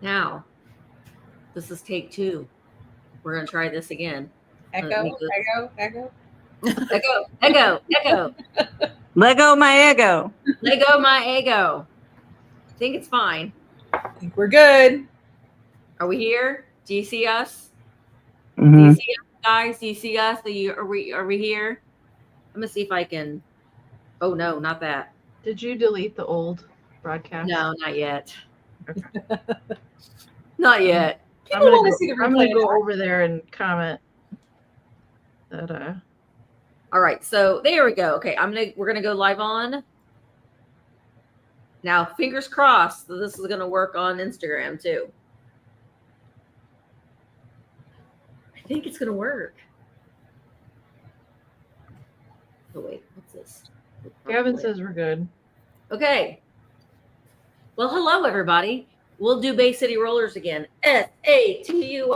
Now, this is take 2. We're going to try this again. Echo. Let go my ego. Let go my ego. I think it's fine. I think we're good. Are we here? Do you see us? Mm-hmm. Do you see us, guys? Do you see us? Are we here? I'm going to see if I can. Oh, no, not that. Did you delete the old broadcast? No, not yet. Okay. Not yet. I'm gonna go over there and comment that. All right, so there we go. Okay, we're gonna go live on. Now, fingers crossed that this is gonna work on Instagram too. I think it's gonna work. Oh wait, what's this? Gavin says we're good. Okay. Well, hello everybody. We'll do Bay City Rollers again. SATURDAY.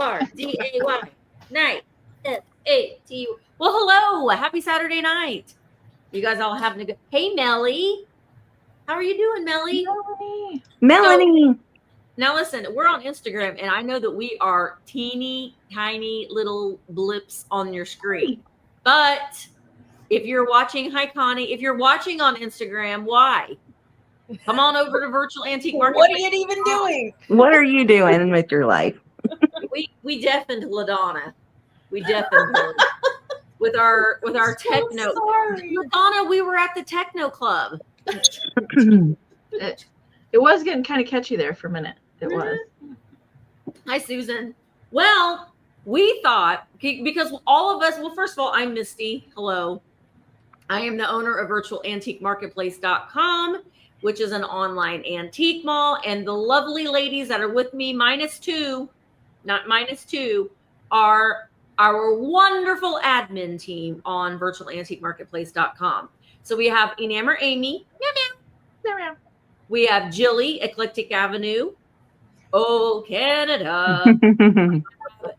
Night. SATU. Well, hello. Happy Saturday night. You guys all having a good. Hey, Melly. How are you doing, Melly? Melanie. So, now listen, we're on Instagram, and I know that we are teeny tiny little blips on your screen. But if you're watching, hi Connie. If you're watching on Instagram, why? Come on over to Virtual Antique Market. What are you even doing? What are you doing with your life? We deafened LaDonna. We deafened her with our techno. LaDonna, we were at the techno club. It was getting kind of catchy there for a minute. It was. Hi, Susan. Well, we thought, because all of us, well, first of all, I'm Misty. Hello. I am the owner of virtualantiquemarketplace.com, which is an online antique mall. And the lovely ladies that are with me, -2, are our wonderful admin team on virtualantiquemarketplace.com. So we have Enamor Amy. Meow, meow. Meow, meow. We have Jilly, Eclectic Avenue. Oh, Canada.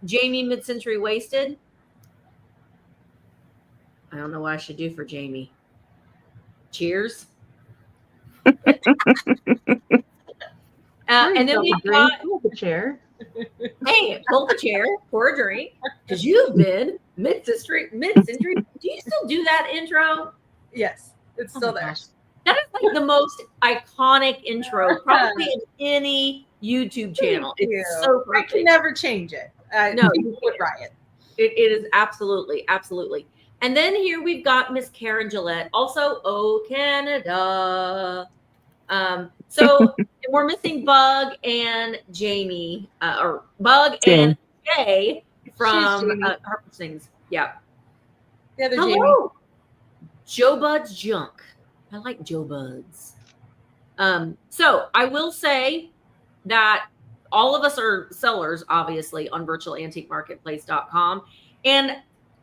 Jamie, Mid-Century Wasted. I don't know what I should do for Jamie. Cheers. And then we've got the chair. Hey, hold the chair, pour a drink, because you've been mid-century. Do you still do that intro? Yes, it's still there. Gosh. That is like the most iconic intro, probably in any YouTube channel. It's so perfect. I can never change it. No, you would riot. It is absolutely. And then here we've got Miss Karen Gillette, also Oh Canada. So we're missing Bug and Jamie, or Bug and Jay from Harper Sings. Yeah. The other Hello. Jamie. Joe Bud's Junk. I like Joe Bud's. So I will say that all of us are sellers, obviously, on virtualantiquemarketplace.com. And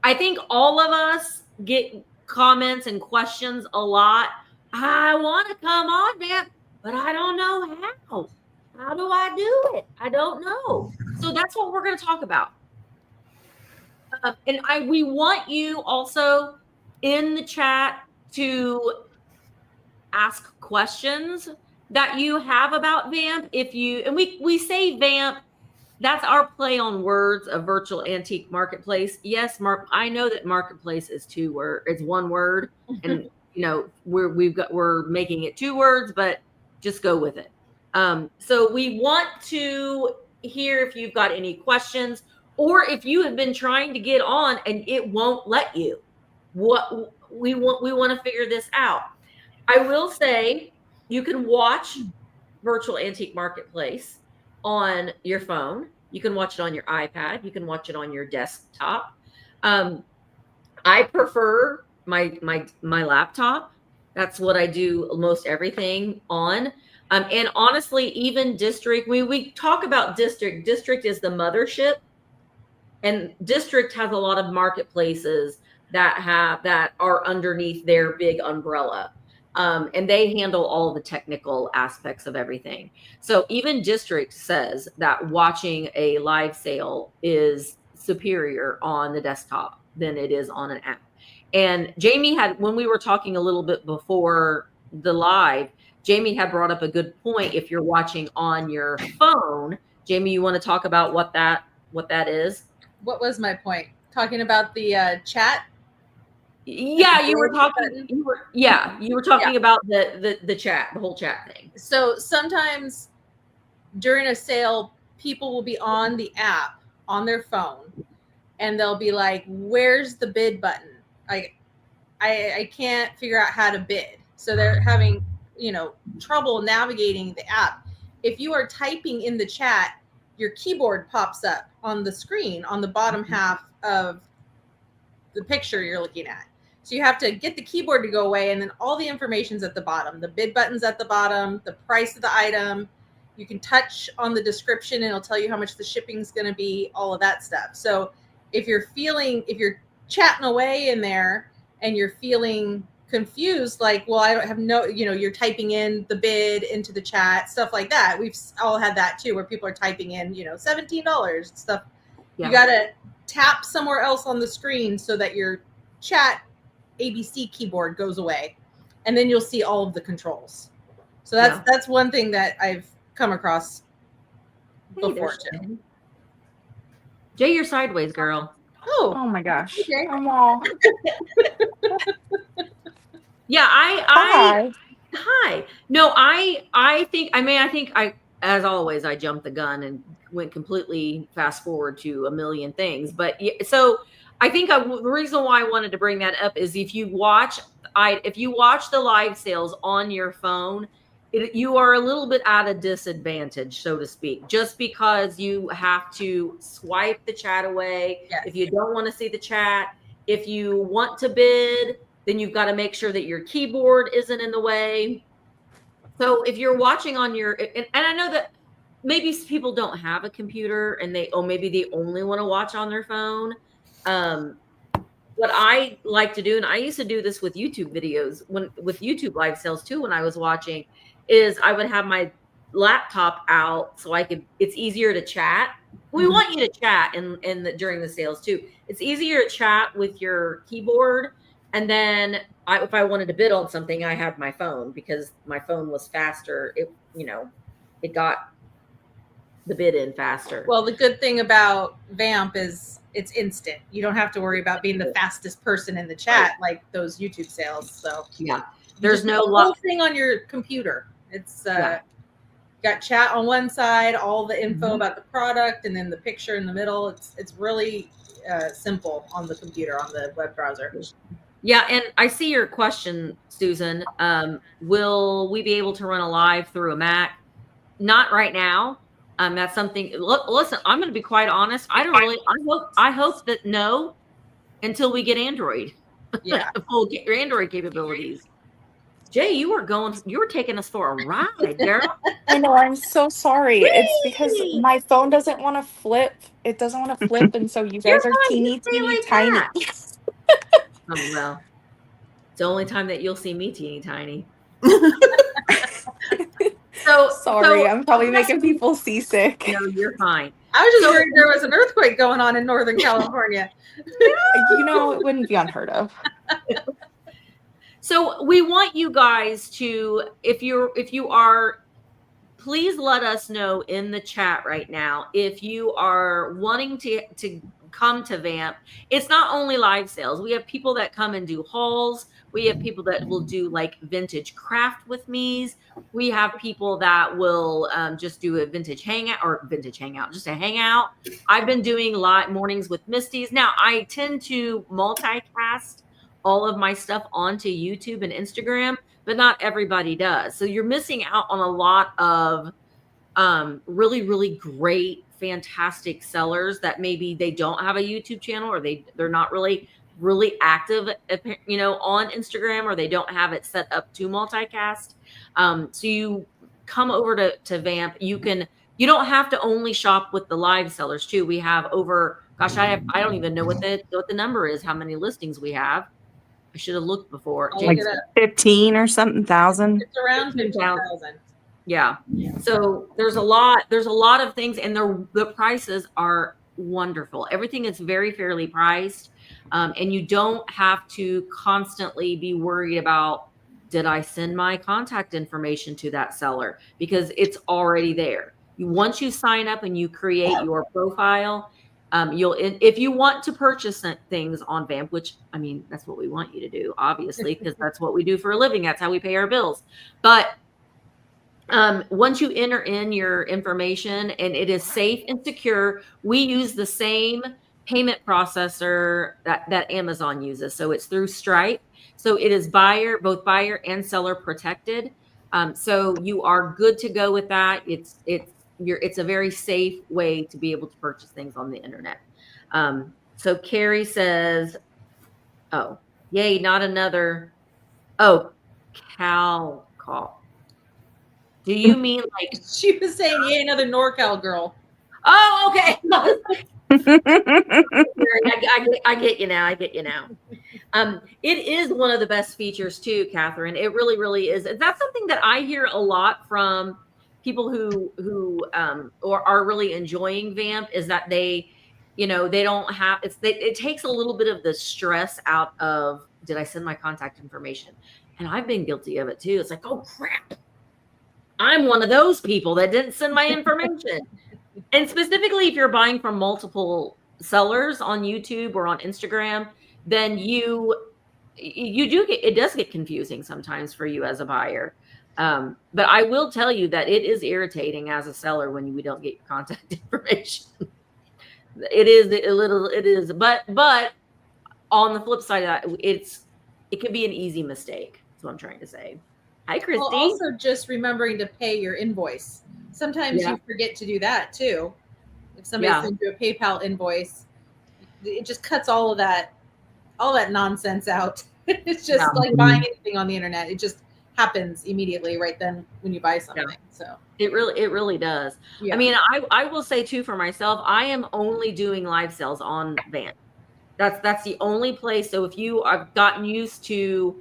I think all of us get comments and questions a lot. I want to come on, man, but I don't know how. How do I do it? I don't know. So that's what we're going to talk about. And we want you also in the chat to ask questions that you have about VAMP. And we say VAMP, that's our play on words of Virtual Antique Marketplace. Yes, I know that Marketplace is it's one word, and we're making it 2 words, but just go with it. So we want to hear if you've got any questions, or if you have been trying to get on and it won't let you. What we want to figure this out. I will say you can watch Virtual Antique Marketplace on your phone. You can watch it on your iPad. You can watch it on your desktop. I prefer my laptop. That's what I do most everything on. And honestly, even District, we talk about District. District is the mothership, and District has a lot of marketplaces that are underneath their big umbrella. And they handle all the technical aspects of everything. So even District says that watching a live sale is superior on the desktop than it is on an app. And Jamie when we were talking a little bit before the live, Jamie had brought up a good point. If you're watching on your phone, Jamie, you want to talk about what that is? What was my point? Talking about the chat. Yeah, you were talking. button? You were talking about the chat, the whole chat thing. So sometimes during a sale, people will be on the app on their phone, and they'll be like, "Where's the bid button? I can't figure out how to bid." So they're having trouble navigating the app. If you are typing in the chat, your keyboard pops up on the screen on the bottom half of the picture you're looking at. So you have to get the keyboard to go away, and then all the information's at the bottom. The bid button's at the bottom, the price of the item. You can touch on the description and it'll tell you how much the shipping's going to be, all of that stuff. So if you're chatting away in there and you're feeling confused, like, well, I don't have you're typing in the bid into the chat, stuff like that. We've all had that too, where people are typing in, $17 stuff. Yeah. You got to tap somewhere else on the screen so that your chat ABC keyboard goes away, and then you'll see all of the controls. So that's one thing that I've come across before too. Jay, you're sideways, girl. Oh my gosh. Okay. I'm all. Yeah, Hi. Hi. No, I think I, as always, I jumped the gun and went completely fast forward to a million things. But so I think the reason why I wanted to bring that up is if you watch the live sales on your phone, you are a little bit at a disadvantage, so to speak, just because you have to swipe the chat away. Yes. If you don't want to see the chat, if you want to bid, then you've got to make sure that your keyboard isn't in the way. So if you're watching on your, and I know that maybe people don't have a computer and maybe they only want to watch on their phone. What I like to do, and I used to do this with YouTube videos, with YouTube live sales too, when I was watching, is I would have my laptop out so it's easier to chat. We want you to chat during the sales too. It's easier to chat with your keyboard. And then if I wanted to bid on something, I had my phone because my phone was faster. It got the bid in faster. Well, the good thing about VAMP is it's instant. You don't have to worry about being the fastest person in the chat like those YouTube sales. So yeah, there's no whole thing on your computer. It's got chat on one side, all the info about the product, and then the picture in the middle. It's really simple on the computer, on the web browser. Yeah, and I see your question, Susan. Will we be able to run a live through a Mac? Not right now. That's something. Listen, I'm going to be quite honest. I hope that no, until we get Android. Yeah, full Android capabilities. Jay, you were taking us for a ride, girl. I know. I'm so sorry. It's because my phone doesn't want to flip. It doesn't want to flip, and so you guys are teeny tiny. Oh, well, it's the only time that you'll see me teeny tiny. So sorry, I'm probably making people seasick. No, you're fine. I was just worried there was an earthquake going on in Northern California. It wouldn't be unheard of. So we want you guys to, if you are, please let us know in the chat right now if you are wanting to come to VAMP. It's not only live sales. We have people that come and do hauls. We have people that will do like vintage craft with me's. We have people that will just do a vintage hangout, just a hangout. I've been doing live mornings with Misty's. Now I tend to multicast all of my stuff onto YouTube and Instagram, but not everybody does. So you're missing out on a lot of really, really great, fantastic sellers that maybe they don't have a YouTube channel, or they're not really active, on Instagram, or they don't have it set up to multicast. So you come over to VAMP. You don't have to only shop with the live sellers too. We have over, gosh, I don't even know what the number is, how many listings we have. I should have looked before. Like 15 or something thousand. It's around 15,000. Yeah. So there's a lot of things, and the prices are wonderful. Everything is very fairly priced. And you don't have to constantly be worried about, did I send my contact information to that seller? Because it's already there. once you sign up and you create your profile, if you want to purchase things on VAMP, which I mean, that's what we want you to do, obviously, because that's what we do for a living. That's how we pay our bills. But once you enter in your information and it is safe and secure, we use the same payment processor that Amazon uses. So it's through Stripe. So it is both buyer and seller protected. So you are good to go with that. It's a very safe way to be able to purchase things on the internet. So Carrie says, oh, yay, not another. Oh, Cal call. Do you mean like She was saying, "Yay, another NorCal girl." Oh, okay. I get you now. I get you now. It is one of the best features too, Catherine. It really, really is. That's something that I hear a lot from people who are really enjoying VAMP, is that they don't have it takes a little bit of the stress out of, did I send my contact information? And I've been guilty of it too. It's like, oh crap, I'm one of those people that didn't send my information. And specifically, if you're buying from multiple sellers on YouTube or on Instagram, then you do get, it does get confusing sometimes for you as a buyer. But I will tell you that it is irritating as a seller when we don't get your contact information. It is, but on the flip side of that, it can be an easy mistake. That's what I'm trying to say. Hi, Christy. Well, also just remembering to pay your invoice. Sometimes you forget to do that too. If somebody sends you a PayPal invoice, it just cuts all that nonsense out. It's just like buying anything on the internet. It just happens immediately right then when you buy something. Yeah. So it really does. Yeah. I mean, I will say too, for myself, I am only doing live sales on VAMP. That's the only place. So if you have gotten used to,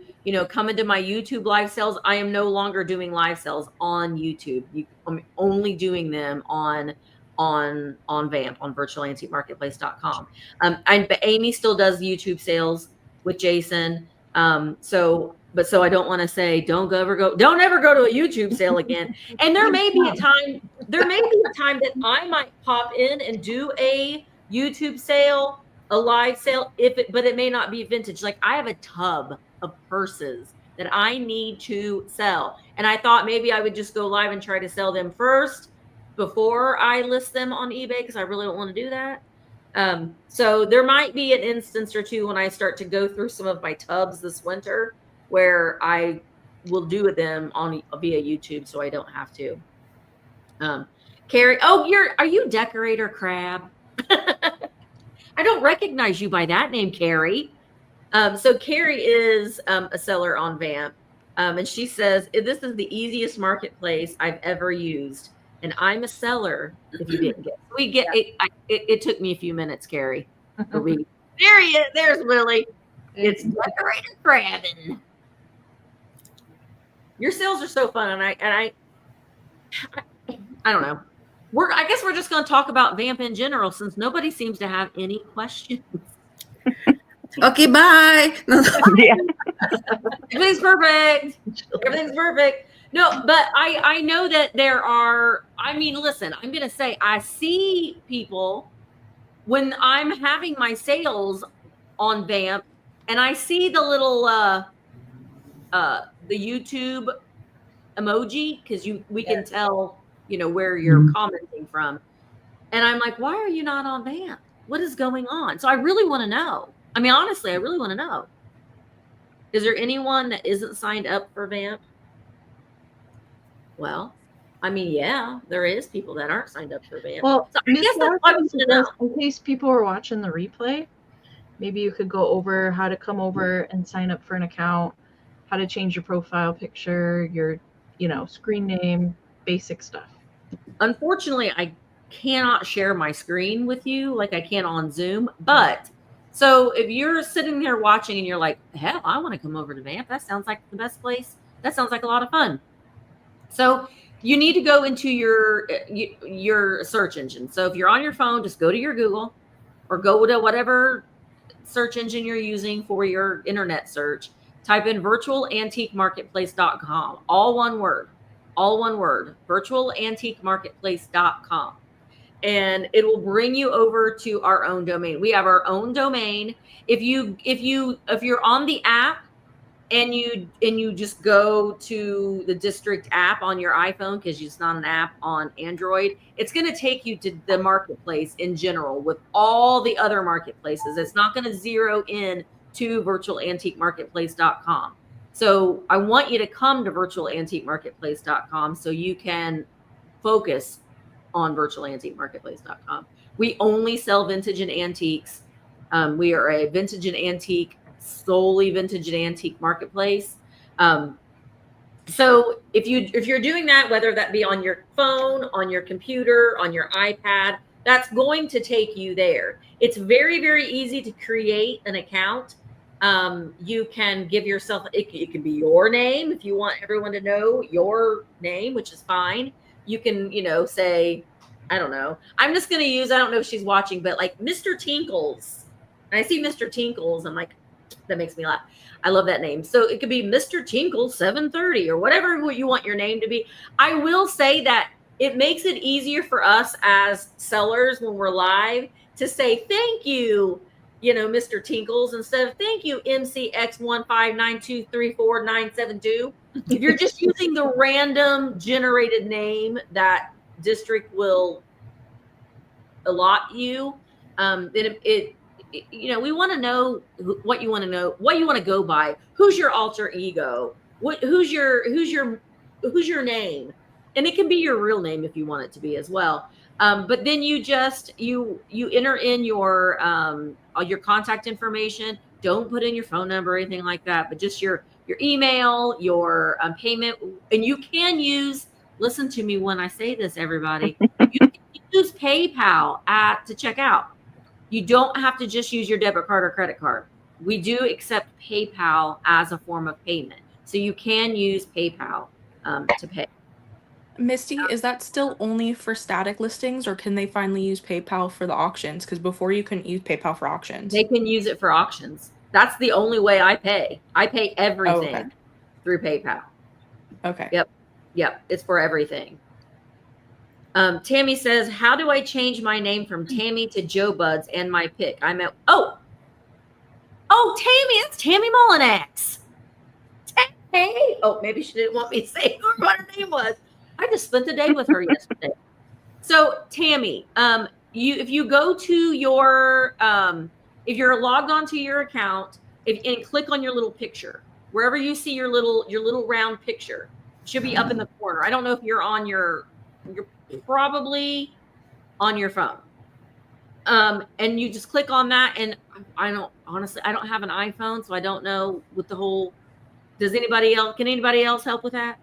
coming to my YouTube live sales, I am no longer doing live sales on YouTube. I'm only doing them on VAMP, on virtualantiquemarketplace.com. And Amy still does YouTube sales with Jason. So I don't want to say don't ever go to a YouTube sale again. And there may be a time that I might pop in and do a YouTube sale, a live sale, but it may not be vintage. Like I have a tub of purses that I need to sell. And I thought maybe I would just go live and try to sell them first before I list them on eBay, because I really don't want to do that. So there might be an instance or two when I start to go through some of my tubs this winter where I will do them via YouTube, so I don't have to. Carrie, are you Decorator Crab? I don't recognize you by that name, Carrie. So Carrie is a seller on VAMP, and she says, this is the easiest marketplace I've ever used. And I'm a seller. If you didn't get, it took me a few minutes, Carrie. There he is. There's Lily. It's Decorator Crabbing. Your sales are so fun, and I don't know. I guess we're just going to talk about VAMP in general, since nobody seems to have any questions. Okay, bye. Yeah. Everything's perfect. Everything's perfect. No, but I know that there are, I mean, listen, I'm going to say, I see people when I'm having my sales on VAMP, and I see the little, the YouTube emoji, because we can tell, where you're commenting from. And I'm like, why are you not on VAMP? What is going on? So I really want to know. I mean, honestly, I really want to know. Is there anyone that isn't signed up for VAMP? Well, I mean, yeah, there is people that aren't signed up for VAMP. Well, so I guess that's what I was in case people are watching the replay, maybe you could go over how to come over and sign up for an account, how to change your profile picture, your, screen name, basic stuff. Unfortunately, I cannot share my screen with you like I can on Zoom. But so if you're sitting there watching and you're like, hell, I want to come over to VAMP. That sounds like the best place. That sounds like a lot of fun. So you need to go into your search engine. So if you're on your phone, just go to your Google or go to whatever search engine you're using for your internet search. Type in virtualantiquemarketplace.com, all one word. all one word, virtualantiquemarketplace.com. And it will bring you over to our own domain. We have our own domain. If you're on the app and you just go to the district app on your iPhone, because it's not an app on Android, it's going to take you to the marketplace in general with all the other marketplaces. It's not going to zero in to virtualantiquemarketplace.com. So I want you to come to virtualantiquemarketplace.com so you can focus on virtualantiquemarketplace.com. We only sell vintage and antiques. We are a vintage and antique, solely vintage and antique marketplace. So if you're doing that, whether that be on your phone, on your computer, on your iPad, that's going to take you there. It's very, very easy to create an account. You can give yourself, it can be your name if you want everyone to know your name, which is fine. You can, say, I don't know. I'm just going to use, I don't know if she's watching, but like Mr. Tinkles. And I see Mr. Tinkles. I'm like, that makes me laugh. I love that name. So it could be Mr. Tinkles 730 or whatever you want your name to be. I will say that it makes it easier for us as sellers when we're live to say, thank you, Mr. Tinkles, instead of thank you, MCX159234972. If you're just using the random generated name that district will allot you, then we want to know what you want to know, what you want to go by. Who's your alter ego? Who's your name? And it can be your real name if you want it to be as well. But then you enter in your contact information. Don't put in your phone number or anything like that, but just your email, your payment. And you can use, listen to me when I say this, everybody, you can use PayPal to check out. You don't have to just use your debit card or credit card. We do accept PayPal as a form of payment. So you can use PayPal to pay. Misty, is that still only for static listings, or can they finally use PayPal for the auctions? Because before you couldn't use PayPal for auctions. They can use it for auctions. That's the only way I pay. I pay everything through PayPal. Okay. Yep. It's for everything. Tammy says, how do I change my name from Tammy to Joe Buds and my pick? I'm at, Tammy, it's Tammy Mullinax. Hey. Oh, maybe she didn't want me to say what her name was. I just spent the day with her yesterday. So Tammy, if you go to your, if you're logged onto your account and click on your little picture, wherever you see your little round picture, should be up in the corner. I don't know if you're you're probably on your phone. And you just click on that. And I don't have an iPhone, so I don't know with the whole, can anybody else help with that?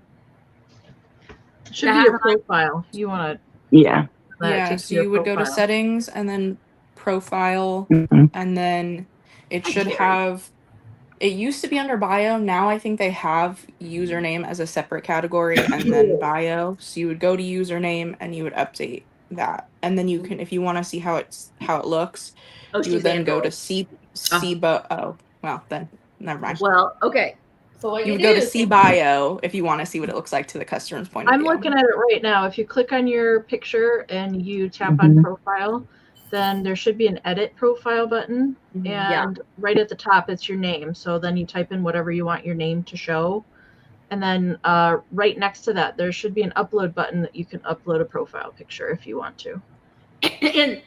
Should be your profile. You want to. Yeah. Yeah, so you would go to settings and then profile, and then it should have, it used to be under bio. Now I think they have username as a separate category and then bio. So you would go to username and you would update that. And then you can, if you want to see how it looks, you would then go to then never mind. Well, okay. So what you would go to see bio if you want to see what it looks like to the customer's point of view. I'm looking at it right now. If you click on your picture and you tap on profile, then there should be an edit profile button. And right at the top, it's your name. So then you type in whatever you want your name to show. And then right next to that, there should be an upload button that you can upload a profile picture if you want to. And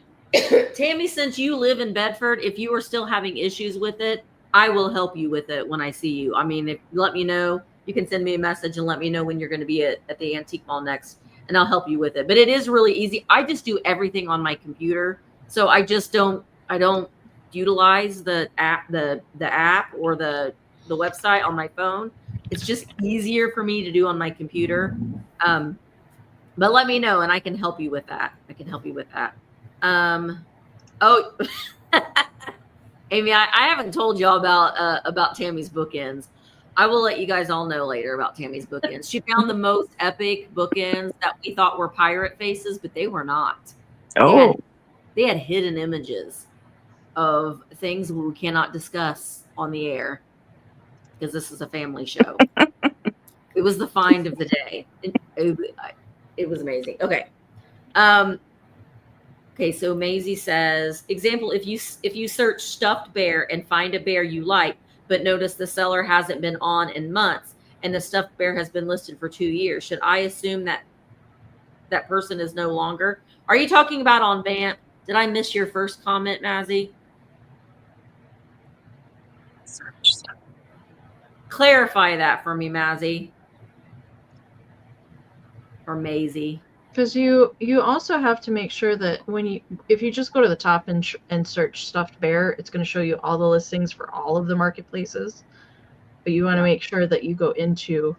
Tammy, since you live in Bedford, if you are still having issues with it, I will help you with it when I see you. I mean, if you let me know, you can send me a message and let me know when you're going to be at the Antique Mall next, and I'll help you with it. But it is really easy. I just do everything on my computer. So I don't utilize the app or the website on my phone. It's just easier for me to do on my computer. But let me know and I can help you with that. Amy, I haven't told y'all about Tammy's bookends. I will let you guys all know later about Tammy's bookends. She found the most epic bookends that we thought were pirate faces, but they were not. Oh. They had hidden images of things we cannot discuss on the air because this is a family show. It was the find of the day. It was amazing. Okay. Okay, so Maisie says, example, if you search stuffed bear and find a bear you like, but notice the seller hasn't been on in months and the stuffed bear has been listed for 2 years, should I assume that that person is no longer? Are you talking about on VAMP? Did I miss your first comment, Mazzy? Search stuff. Clarify that for me, Mazzy. Or Maisie. Because you also have to make sure that if you just go to the top and search stuffed bear, it's going to show you all the listings for all of the marketplaces. But you want to make sure that you go into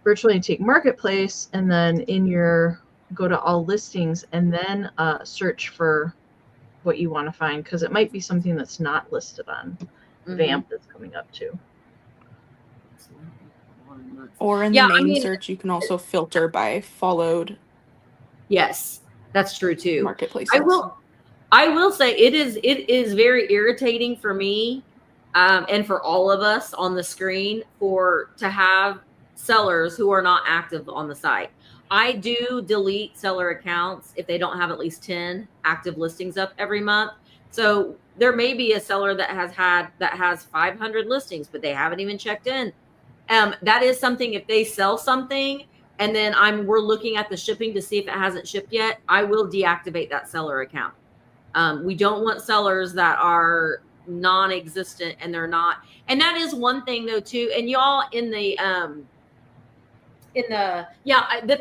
virtual antique marketplace and then go to all listings and then search for what you want to find, because it might be something that's not listed on VAMP that's coming up too. Or in the main search, you can also filter by followed. Yes, that's true too. Marketplaces. I will say it is very irritating for me and for all of us on the screen to have sellers who are not active on the site. I do delete seller accounts if they don't have at least 10 active listings up every month. So there may be a seller that has 500 listings, but they haven't even checked in. That is something, if they sell something and then we're looking at the shipping to see if it hasn't shipped yet, I will deactivate that seller account. We don't want sellers that are non-existent and they're not. And that is one thing though too. And y'all the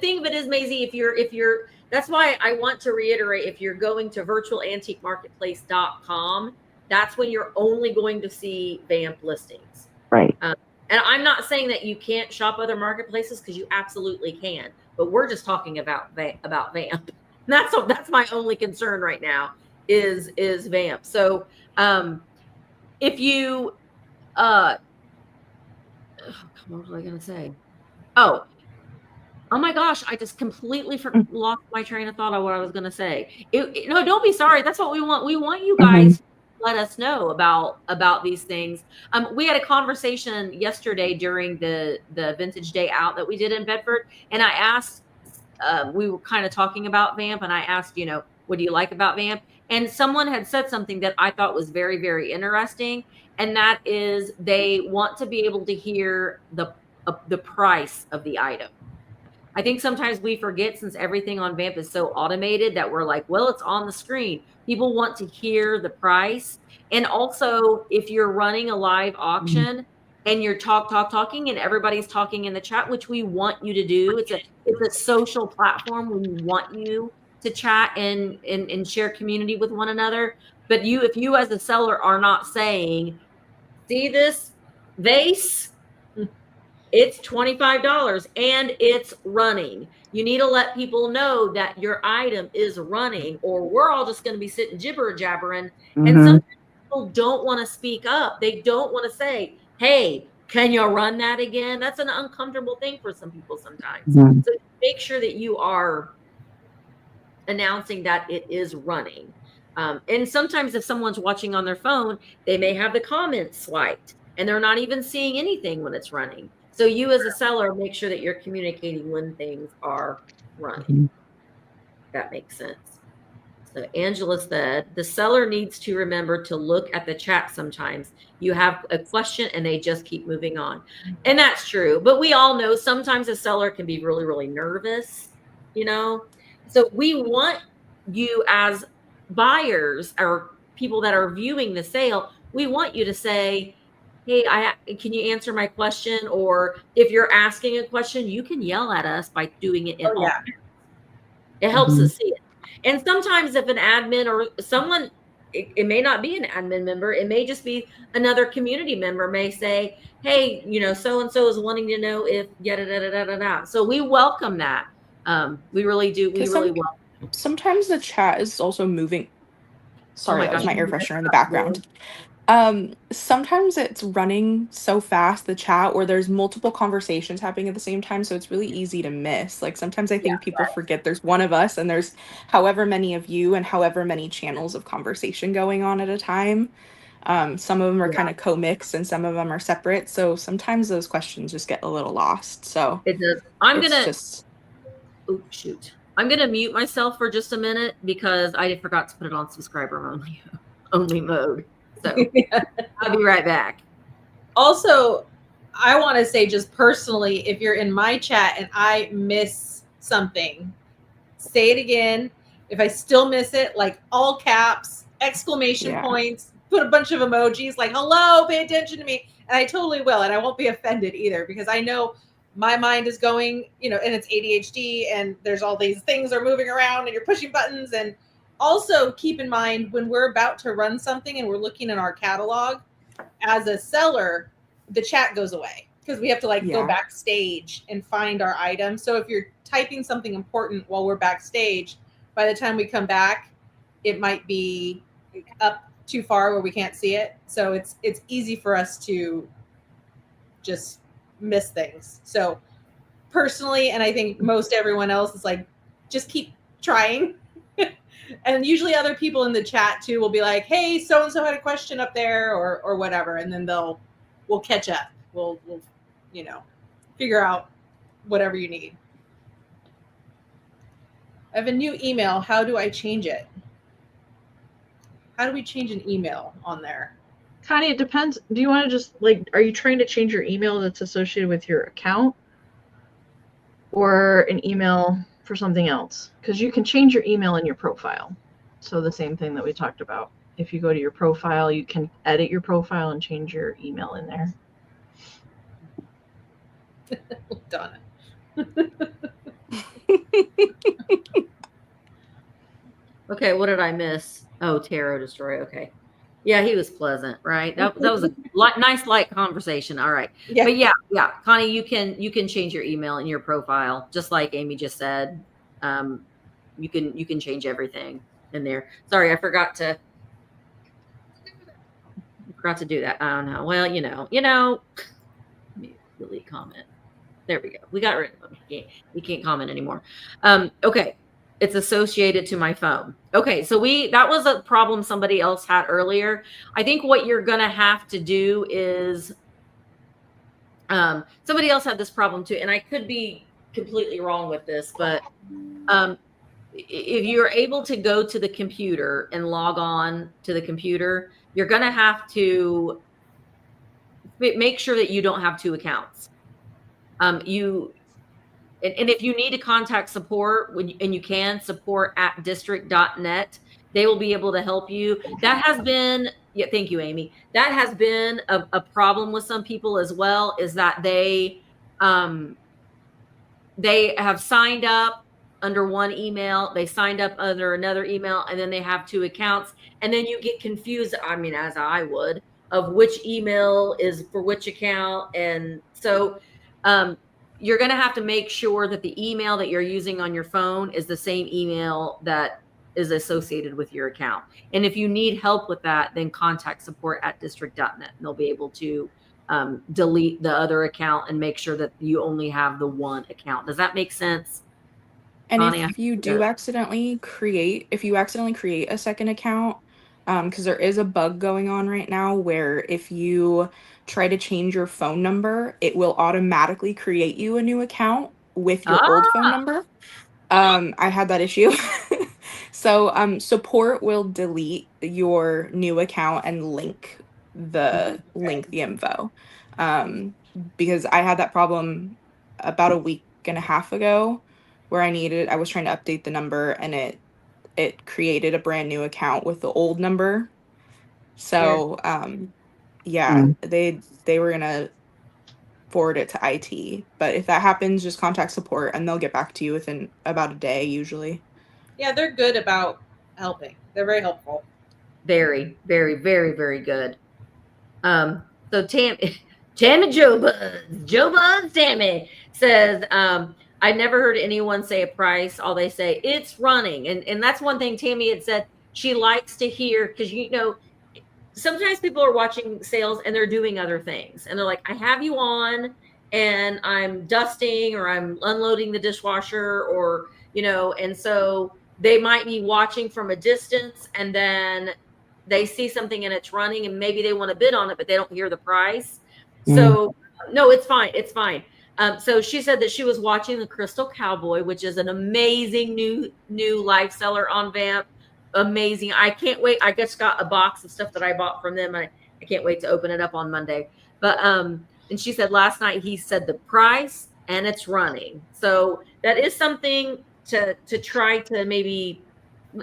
thing of it is, Maisie, if you're that's why I want to reiterate, if you're going to virtualantiquemarketplace.com, that's when you're only going to see VAMP listings. Right. And I'm not saying that you can't shop other marketplaces, because you absolutely can, but we're just talking about VAMP. That's my only concern right now is VAMP. So if you what was I going to say? Oh my gosh, I just completely lost my train of thought on what I was going to say. No, don't be sorry. That's what we want. We want you guys to let us know about these things. We had a conversation yesterday during the Vintage Day Out that we did in Bedford, and I asked, we were kind of talking about VAMP, and I asked, what do you like about VAMP? And someone had said something that I thought was very, very interesting, and that is they want to be able to hear the price of the item. I think sometimes we forget, since everything on VAMP is so automated, that we're like, well, it's on the screen. People want to hear the price. And also, if you're running a live auction and you're talking and everybody's talking in the chat, which we want you to do, it's a social platform. We want you to chat and share community with one another. But if you as a seller are not saying, see this vase? It's $25 and it's running. You need to let people know that your item is running, or we're all just going to be sitting jibber-jabbering. And some people don't want to speak up. They don't want to say, hey, can you run that again? That's an uncomfortable thing for some people sometimes. So make sure that you are announcing that it is running. And sometimes if someone's watching on their phone, they may have the comments swiped and they're not even seeing anything when it's running. So you as a seller, make sure that you're communicating when things are running. That makes sense. So Angela said, the seller needs to remember to look at the chat sometimes. You have a question and they just keep moving on. And that's true. But we all know sometimes a seller can be really, really nervous, So we want you as buyers or people that are viewing the sale, we want you to say, hey, can you answer my question? Or if you're asking a question, you can yell at us by doing it in all caps. It helps us see it. And sometimes if an admin or someone, it may not be an admin member, it may just be another community member may say, hey, so-and-so is wanting to know if yada-da-da-da-da-da. So we welcome that. We really do. We really welcome. Sometimes the chat is also moving. Sorry, that was my air freshener in the background. Sometimes it's running so fast, the chat, where there's multiple conversations happening at the same time, so it's really easy to miss. Like sometimes I think people forget there's one of us and there's however many of you and however many channels of conversation going on at a time. Some of them are kind of co-mixed and some of them are separate. So sometimes those questions just get a little lost. So it does. Oh, shoot. I'm going to mute myself for just a minute because I forgot to put it on subscriber only mode. So I'll be right back. Also, I want to say just personally, if you're in my chat and I miss something, say it again. If I still miss it, like all caps, exclamation points, put a bunch of emojis like, hello, pay attention to me. And I totally will. And I won't be offended either because I know my mind is going, and it's ADHD and there's all these things are moving around and you're pushing buttons. And also keep in mind when we're about to run something and we're looking in our catalog, as a seller, the chat goes away because we have to go backstage and find our item. So if you're typing something important while we're backstage, by the time we come back, it might be up too far where we can't see it. So it's easy for us to just miss things. So personally, and I think most everyone else is like, just keep trying. And usually other people in the chat too will be like, hey, so-and-so had a question up there or whatever. And then we'll catch up. We'll figure out whatever you need. I have a new email. How do I change it? How do we change an email on there? Connie, it depends. Do you want to just are you trying to change your email that's associated with your account or an email for something else? Because you can change your email in your profile. So the same thing that we talked about. If you go to your profile, you can edit your profile and change your email in there. Done. Okay, what did I miss? Oh, Tarot Destroy. Okay. Yeah, he was pleasant, right? That was a nice light conversation. All right. Yeah. But yeah, Connie, you can change your email in your profile, just like Amy just said. You can change everything in there. Sorry, I forgot to do that. I don't know. Well, delete comment. There we go. We got rid of them. We can't comment anymore. Okay. It's associated to my phone. Okay, so that was a problem somebody else had earlier. I think what you're gonna have to do is somebody else had this problem too, and I could be completely wrong with this, but if you're able to go to the computer and log on to the computer, you're gonna have to make sure that you don't have two accounts. And if you need to contact support, and you can, support@district.net, they will be able to help you. That has been, thank you, Amy. That has been a problem with some people as well, is that they have signed up under one email, they signed up under another email, and then they have two accounts. And then you get confused, as I would, of which email is for which account. And so, you're going to have to make sure that the email that you're using on your phone is the same email that is associated with your account. And if you need help with that, then contact support@district.net, and they'll be able to delete the other account and make sure that you only have the one account. Does that make sense? And Connie, if you accidentally create a second account, because there is a bug going on right now where if you try to change your phone number, it will automatically create you a new account with your old phone number. I had that issue. So support will delete your new account and link the info. Because I had that problem about a week and a half ago where I was trying to update the number and it created a brand new account with the old number. So they were gonna forward it to IT, but if that happens, just contact support and they'll get back to you within about a day usually. Yeah, they're good about helping. They're very helpful. Very, very, very, very good. So Tammy Joe Buzz Tammy says, I've never heard anyone say a price. All they say, it's running. And that's one thing Tammy had said she likes to hear, because sometimes people are watching sales and they're doing other things. And they're like, I have you on and I'm dusting or I'm unloading the dishwasher or, and so they might be watching from a distance and then they see something and it's running and maybe they want to bid on it, but they don't hear the price. So no, it's fine. It's fine. So she said that she was watching the Crystal Cowboy, which is an amazing new life seller on Vamp. Amazing. I can't wait. I just got a box of stuff that I bought from them. I can't wait to open it up on Monday. But and she said last night he said the price and it's running. So that is something to try to maybe,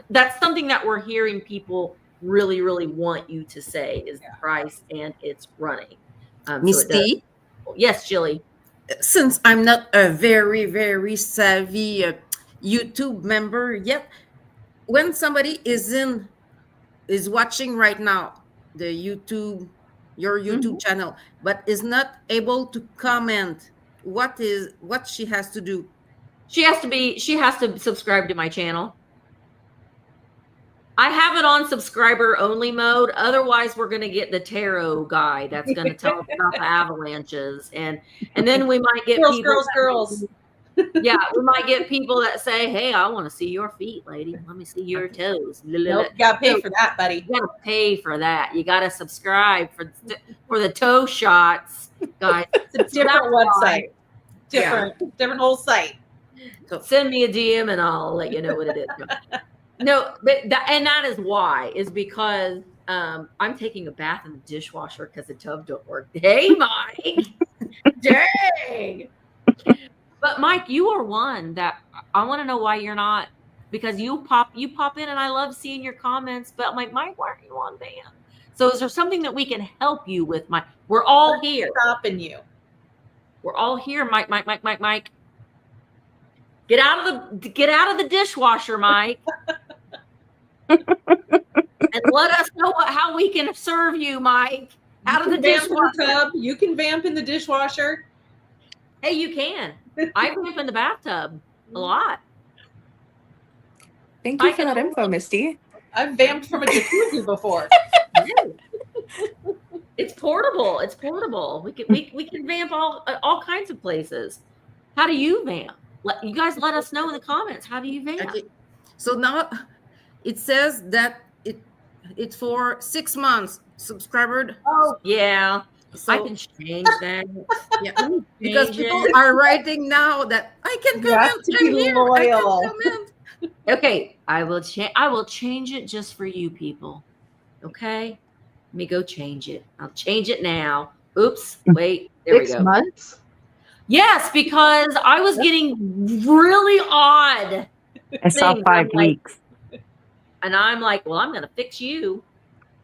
that's something that we're hearing people really, really want you to say is the price and it's running. Misty? So yes, Jilly. Since I'm not a very, very savvy YouTube member yet, when somebody is watching right now your YouTube channel, but is not able to comment, what she has to do? She has to subscribe to my channel. I have it on subscriber only mode. Otherwise, we're going to get the tarot guy that's going to tell us about the avalanches. And then we might get girls. Yeah, we might get people that say, hey, I want to see your feet, lady. Let me see your toes. Nope, you got to pay for that, buddy. You got to pay for that. You got to subscribe for the toe shots, guys. It's a different website. Different whole site. So send me a DM and I'll let you know what it is. No, but that is why, is because I'm taking a bath in the dishwasher because the tub don't work. Hey, Mike. Dang. But Mike, you are one that I want to know why you're not, because you pop in and I love seeing your comments, but I'm like, Mike, why aren't you on Vamp? So is there something that we can help you with, Mike? We're all here. Stopping you. We're all here, Mike. Get out of the dishwasher, Mike. And let us know how we can serve you, Mike. Out of the dishwasher. Tub. You can vamp in the dishwasher. Hey, you can. I vamp in the bathtub a lot. Thank you for that info, Misty. I've vamped from a jacuzzi before. It's portable. It's portable. We can vamp all kinds of places. How do you vamp? You guys let us know in the comments. How do you vamp? Okay. So now it says that it's for 6 months subscriber. Oh yeah. So, I can change that. Yeah, because people are writing now that I can comment. I'm here. I can comment. Okay, I will change it just for you people. Okay, let me go change it. I'll change it now. Oops, wait. There we go. 6 months. Yes, because I was getting really odd. I saw 5 weeks. And I'm like, well, I'm going to fix you.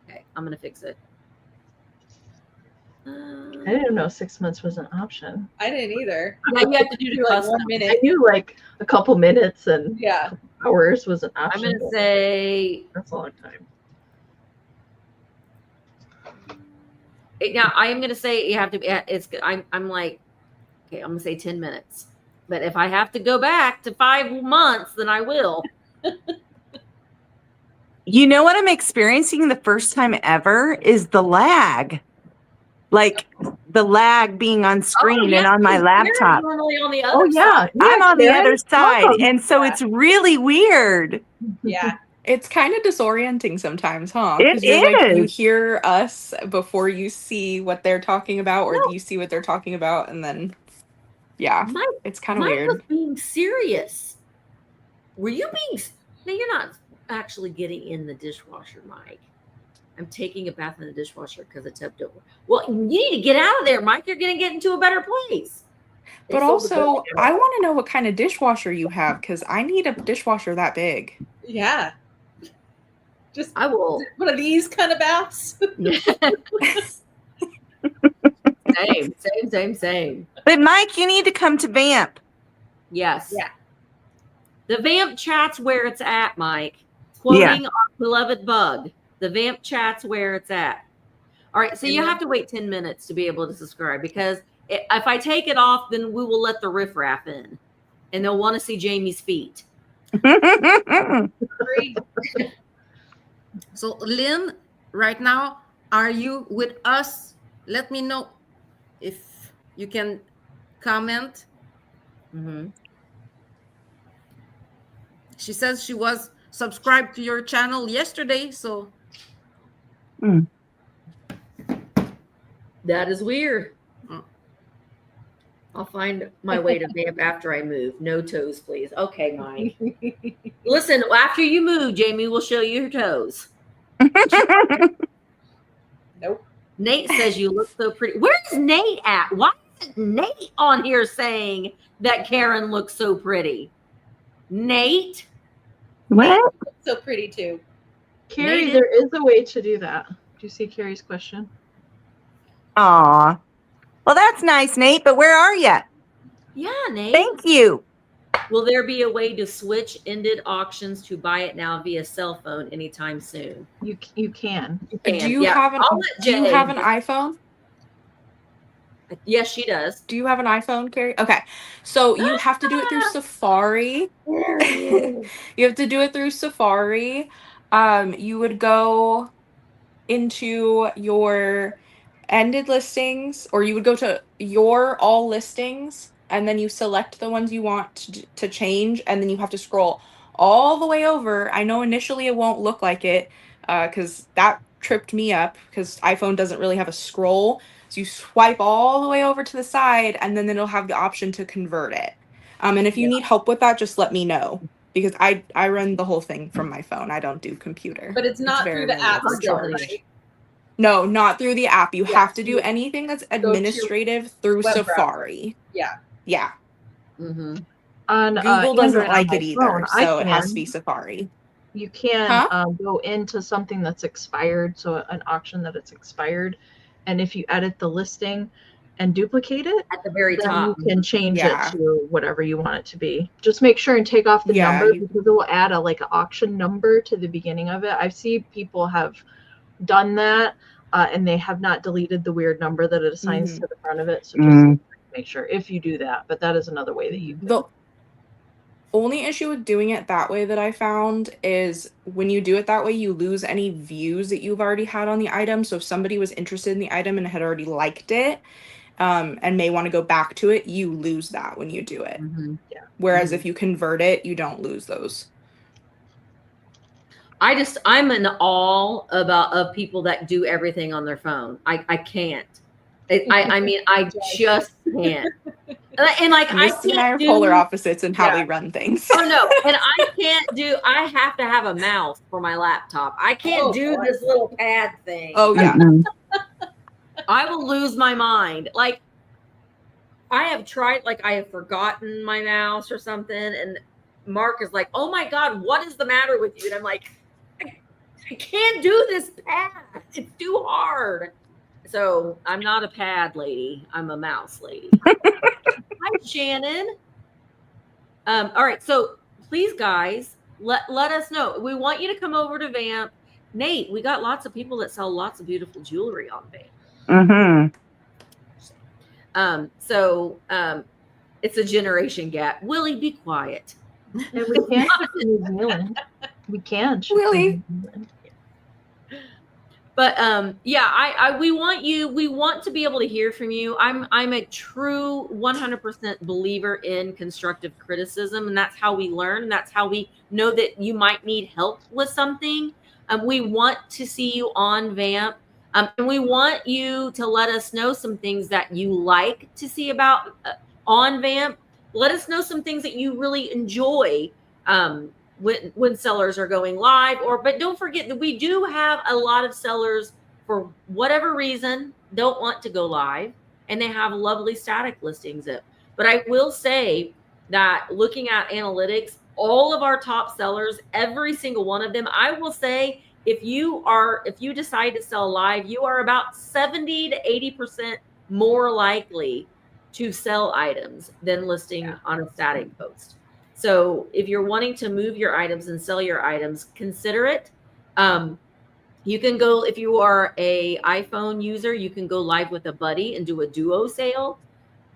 Okay, I'm going to fix it. I didn't know 6 months was an option. I didn't either. Yeah, you have to do like 1 minute. I knew like a couple minutes and yeah, hours was an option. I'm going to say that's a long time. Now I am going to say you have to be. I'm like, okay, I'm going to say 10 minutes. But if I have to go back to 5 months, then I will. You know what I'm experiencing the first time ever is the lag. Like the lag being on screen and on my laptop. Normally on the other side. I'm on the other side. Welcome. And so it's really weird. Yeah. It's kind of disorienting sometimes, huh? It Like, you is. hear us before you see what they're talking about, or you see what they're talking about, and then, yeah, it's kind of weird. Mike was being serious. Were you being? No, you're not actually getting in the dishwasher, Mike. I'm taking a bath in the dishwasher because the tub don't work. Well, you need to get out of there, Mike. You're going to get into a better place. But also, I want to know what kind of dishwasher you have, because I need a dishwasher that big. Yeah. Just I will. One of these kind of baths. Same. But Mike, you need to come to Vamp. Yes. Yeah. The Vamp chat's where it's at, Mike. Quoting our beloved bug. The Vamp chat's where it's at. All right. So you have to wait 10 minutes to be able to subscribe, because if I take it off, then we will let the riffraff in and they'll want to see Jamie's feet. So Lynn, right now, are you with us? Let me know if you can comment. Mm-hmm. She says she was subscribed to your channel yesterday, so That is weird. I'll find my way to vamp after I move. No toes, please. Okay, Mike. Listen, after you move, Jamie will show you your toes. Nope. Nate says you look so pretty. Where's Nate at? Why isn't Nate on here saying that Karen looks so pretty? Nate? What? So pretty too. Carrie, Nate there is a way to do that. Do you see Carrie's question? Aw. Well, that's nice, Nate, but where are you? Yeah, Nate. Thank you. Will there be a way to switch ended auctions to buy it now via cell phone anytime soon? You can. Do you have an iPhone? Yes, she does. Do you have an iPhone, Carrie? Okay. So you have to do it through Safari. You have to do it through Safari. You would go into your ended listings, or you would go to your all listings, and then you select the ones you want to change, and then you have to scroll all the way over. I know initially it won't look like it because that tripped me up because iPhone doesn't really have a scroll. So you swipe all the way over to the side, and then it'll have the option to convert it. And if you need help with that, just let me know, because I run the whole thing from my phone. I don't do computer. But it's not through the app still, right? No, not through the app. You have to do anything that's administrative through Safari. Yeah. Yeah. Mm-hmm. On Google doesn't Android, like on it my either, phone, so it has to be Safari. You can go into something that's expired, so an auction that it's expired, and if you edit the listing and duplicate it at the very then top, you can change it to whatever you want it to be. Just make sure and take off the number, because it will add an auction number to the beginning of it. I see people have done that, and they have not deleted the weird number that it assigns to the front of it. So just make sure if you do that. But that is another way that you can. The only issue with doing it that way that I found is when you do it that way, you lose any views that you've already had on the item. So if somebody was interested in the item and had already liked it, and may want to go back to it, you lose that when you do it. Yeah. Whereas if you convert it, you don't lose those. I'm in awe of people that do everything on their phone. I can't. I mean, I just can't. And Misty and I are polar opposites in how we run things. Oh no, and I have to have a mouse for my laptop. I can't do this little pad thing. Oh yeah. I will lose my mind. Like, I have tried, I have forgotten my mouse or something, and Mark is like, "Oh my God, what is the matter with you?" And I'm like, I can't do this pad. It's too hard. So I'm not a pad lady. I'm a mouse lady. Hi, Shannon. All right. So please, guys, let us know. We want you to come over to Vamp. Nate, we got lots of people that sell lots of beautiful jewelry on Vamp. So it's a generation gap. Willie, be quiet. And we can't ship to New Zealand. We can ship Willie. But we want to be able to hear from you. I'm a true 100% believer in constructive criticism, and that's how we learn. That's how we know that you might need help with something. We want to see you on Vamp. And we want you to let us know some things that you like to see about on Vamp. Let us know some things that you really enjoy when sellers are going live. But don't forget that we do have a lot of sellers, for whatever reason, don't want to go live, and they have lovely static listings up. But I will say that looking at analytics, all of our top sellers, every single one of them, I will say, if you decide to sell live, you are about 70 to 80% more likely to sell items than listing on a static post. So if you're wanting to move your items and sell your items, consider it. You can go, if you are a iPhone user, you can go live with a buddy and do a duo sale.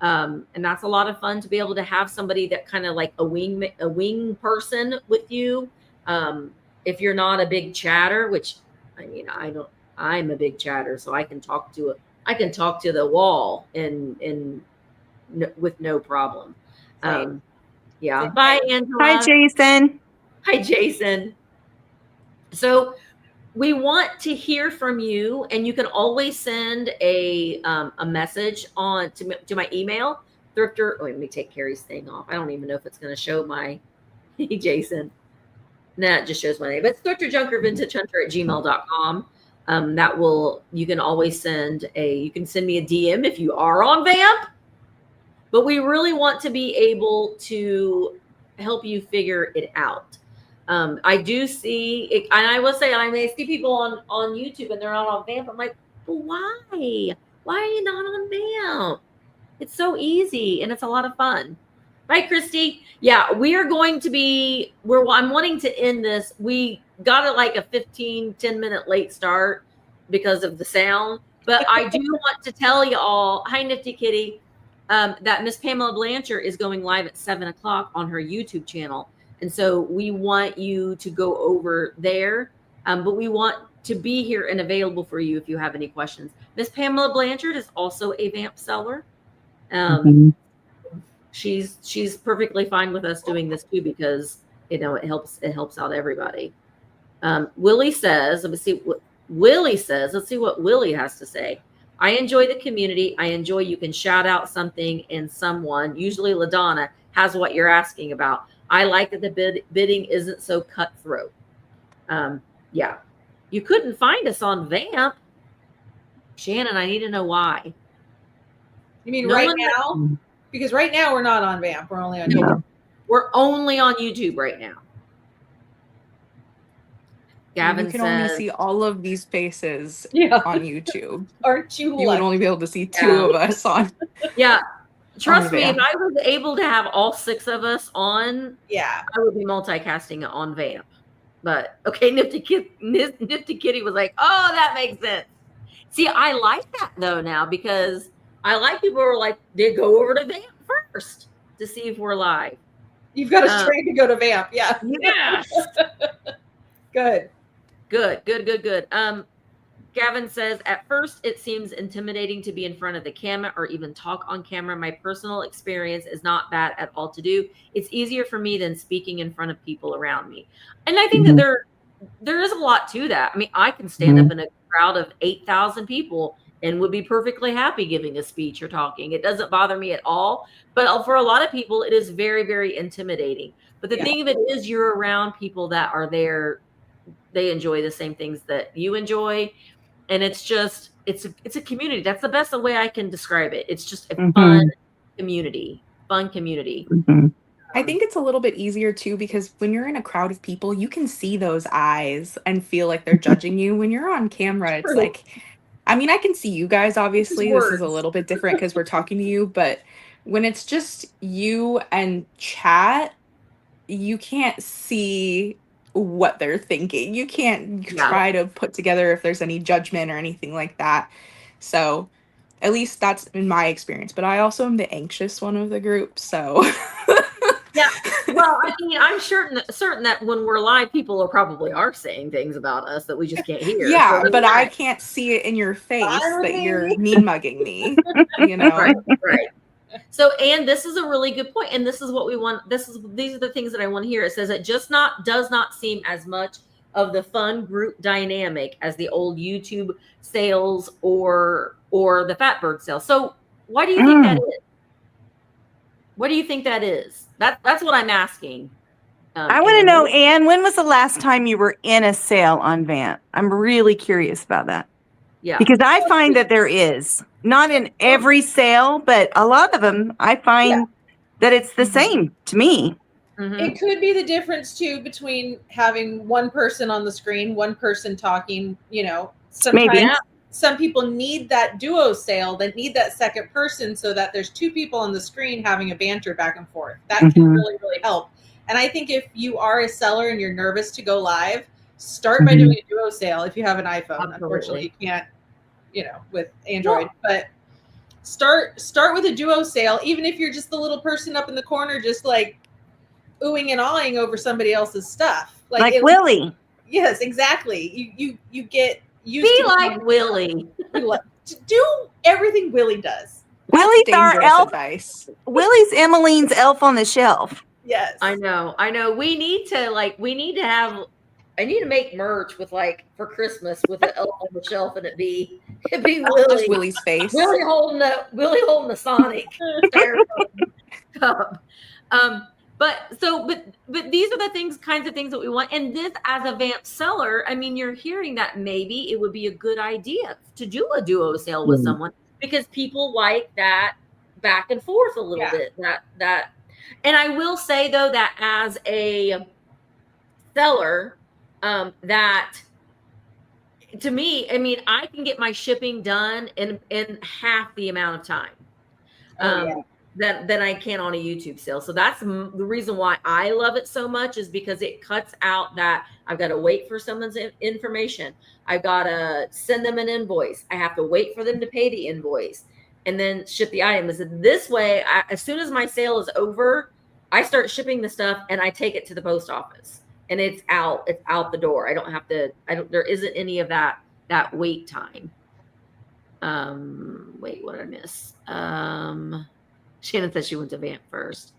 And that's a lot of fun to be able to have somebody that kind of like a wing person with you. If you're not a big chatter, which I mean, I'm a big chatter, so I can talk to the wall and with no problem. Yeah. Bye, Angela. Hi, Jason. Hi, Jason. So we want to hear from you, and you can always send a message on to my email, thrifter. Oh, let me take Carrie's thing off. I don't even know if it's going to show my Jason. Nah, it just shows my name. But it's thrifterjunkervintagehunter@gmail.com. That will, you can always you can send me a DM if you are on VAMP. But we really want to be able to help you figure it out. I do see it, and I will say, I may see people on YouTube and they're not on VAMP. I'm like, well, why? Why are you not on VAMP? It's so easy and it's a lot of fun. Right, Christy? Yeah, we are going to be, I'm wanting to end this. We got it like a 10-minute late start because of the sound. But I do want to tell you all, hi, Nifty Kitty, that Miss Pamela Blanchard is going live at 7 o'clock on her YouTube channel. And so we want you to go over there. But we want to be here and available for you if you have any questions. Miss Pamela Blanchard is also a VAMP seller. She's perfectly fine with us doing this too, because it helps out everybody. Willie says, let's see what Willie has to say. I enjoy the community. I enjoy you can shout out something and someone, usually LaDonna, has what you're asking about. I like that the bidding isn't so cutthroat. Yeah. You couldn't find us on VAMP. Shannon, I need to know why. You mean right now? Because right now we're not on VAMP. We're only on YouTube. We're only on YouTube right now. Gavin you can says, only see all of these faces on YouTube. Aren't you? You would only be able to see two of us on. Yeah. Trust me, if I was able to have all 6 of us on, I would be multicasting on VAMP. But okay, Nifty Kitty was like, oh, that makes sense. See, I like that though now, because I like people who are like, they go over to VAMP first to see if we're live. You've got a string to go to VAMP. Yeah. Yes. Good. Gavin says, at first it seems intimidating to be in front of the camera or even talk on camera. My personal experience is not bad at all to do. It's easier for me than speaking in front of people around me. And I think that there is a lot to that. I mean, I can stand up in a crowd of 8,000 people and would be perfectly happy giving a speech or talking. It doesn't bother me at all. But for a lot of people, it is very, very intimidating. But the thing of it is, you're around people that are there. They enjoy the same things that you enjoy. And it's just, it's a community. That's the best way I can describe it. It's just a fun community. I think it's a little bit easier too, because when you're in a crowd of people, you can see those eyes and feel like they're judging you. When you're on camera, it's like, I mean, I can see you guys, obviously. This is a little bit different because we're talking to you, but when it's just you and chat, you can't see what they're thinking. You can't try to put together if there's any judgment or anything like that. So at least that's in my experience. But I also am the anxious one of the group. So yeah. Well, I mean, I'm certain that when we're live, people probably are saying things about us that we just can't hear. Yeah, so, but I can't see it in your face that you're mean mugging me. You know, right. So, and this is a really good point, and this is what we want. These are the things that I want to hear. It says it does not seem as much of the fun group dynamic as the old YouTube sales or the Fatbird sales. So, why do you think that is? What do you think that is? That's what I'm asking. I want to know, Anne, when was the last time you were in a sale on VAMP? I'm really curious about that. Yeah. Because I find that there is. Not in every sale, but a lot of them, I find that it's the same to me. It could be the difference, too, between having one person on the screen, one person talking, you know. Sometimes some people need that duo sale, that need that second person so that there's 2 people on the screen having a banter back and forth. That can really, really help. And I think if you are a seller and you're nervous to go live, start by doing a duo sale if you have an iPhone. Absolutely. Unfortunately, you can't, you know, with Android. But start with a duo sale, even if you're just the little person up in the corner just like oohing and awing over somebody else's stuff. Like Willie. Yes, exactly. You get used to like Willie. Do everything Willie does. Willie's our elf. Advice. Willie's Emmeline's elf on the shelf. Yes. I know. We need to have I need to make merch with like for Christmas with an elf on the shelf, and it'd be Just Willie. Willie's face. Willie holding the Sonic styrofoam cup. But these are the kinds of things that we want. And this, as a VAMP seller, I mean, you're hearing that maybe it would be a good idea to do a duo sale with someone, because people like that back and forth a little bit. That, and I will say though that as a seller, that to me, I mean, I can get my shipping done in half the amount of time. Than I can on a YouTube sale. So that's the reason why I love it so much, is because it cuts out that I've got to wait for someone's information. I've got to send them an invoice. I have to wait for them to pay the invoice and then ship the item. This way, as soon as my sale is over, I start shipping the stuff and I take it to the post office and it's out the door. I don't have to, there isn't any of that wait time. Wait, what did I miss? Shannon says she went to VAMP first.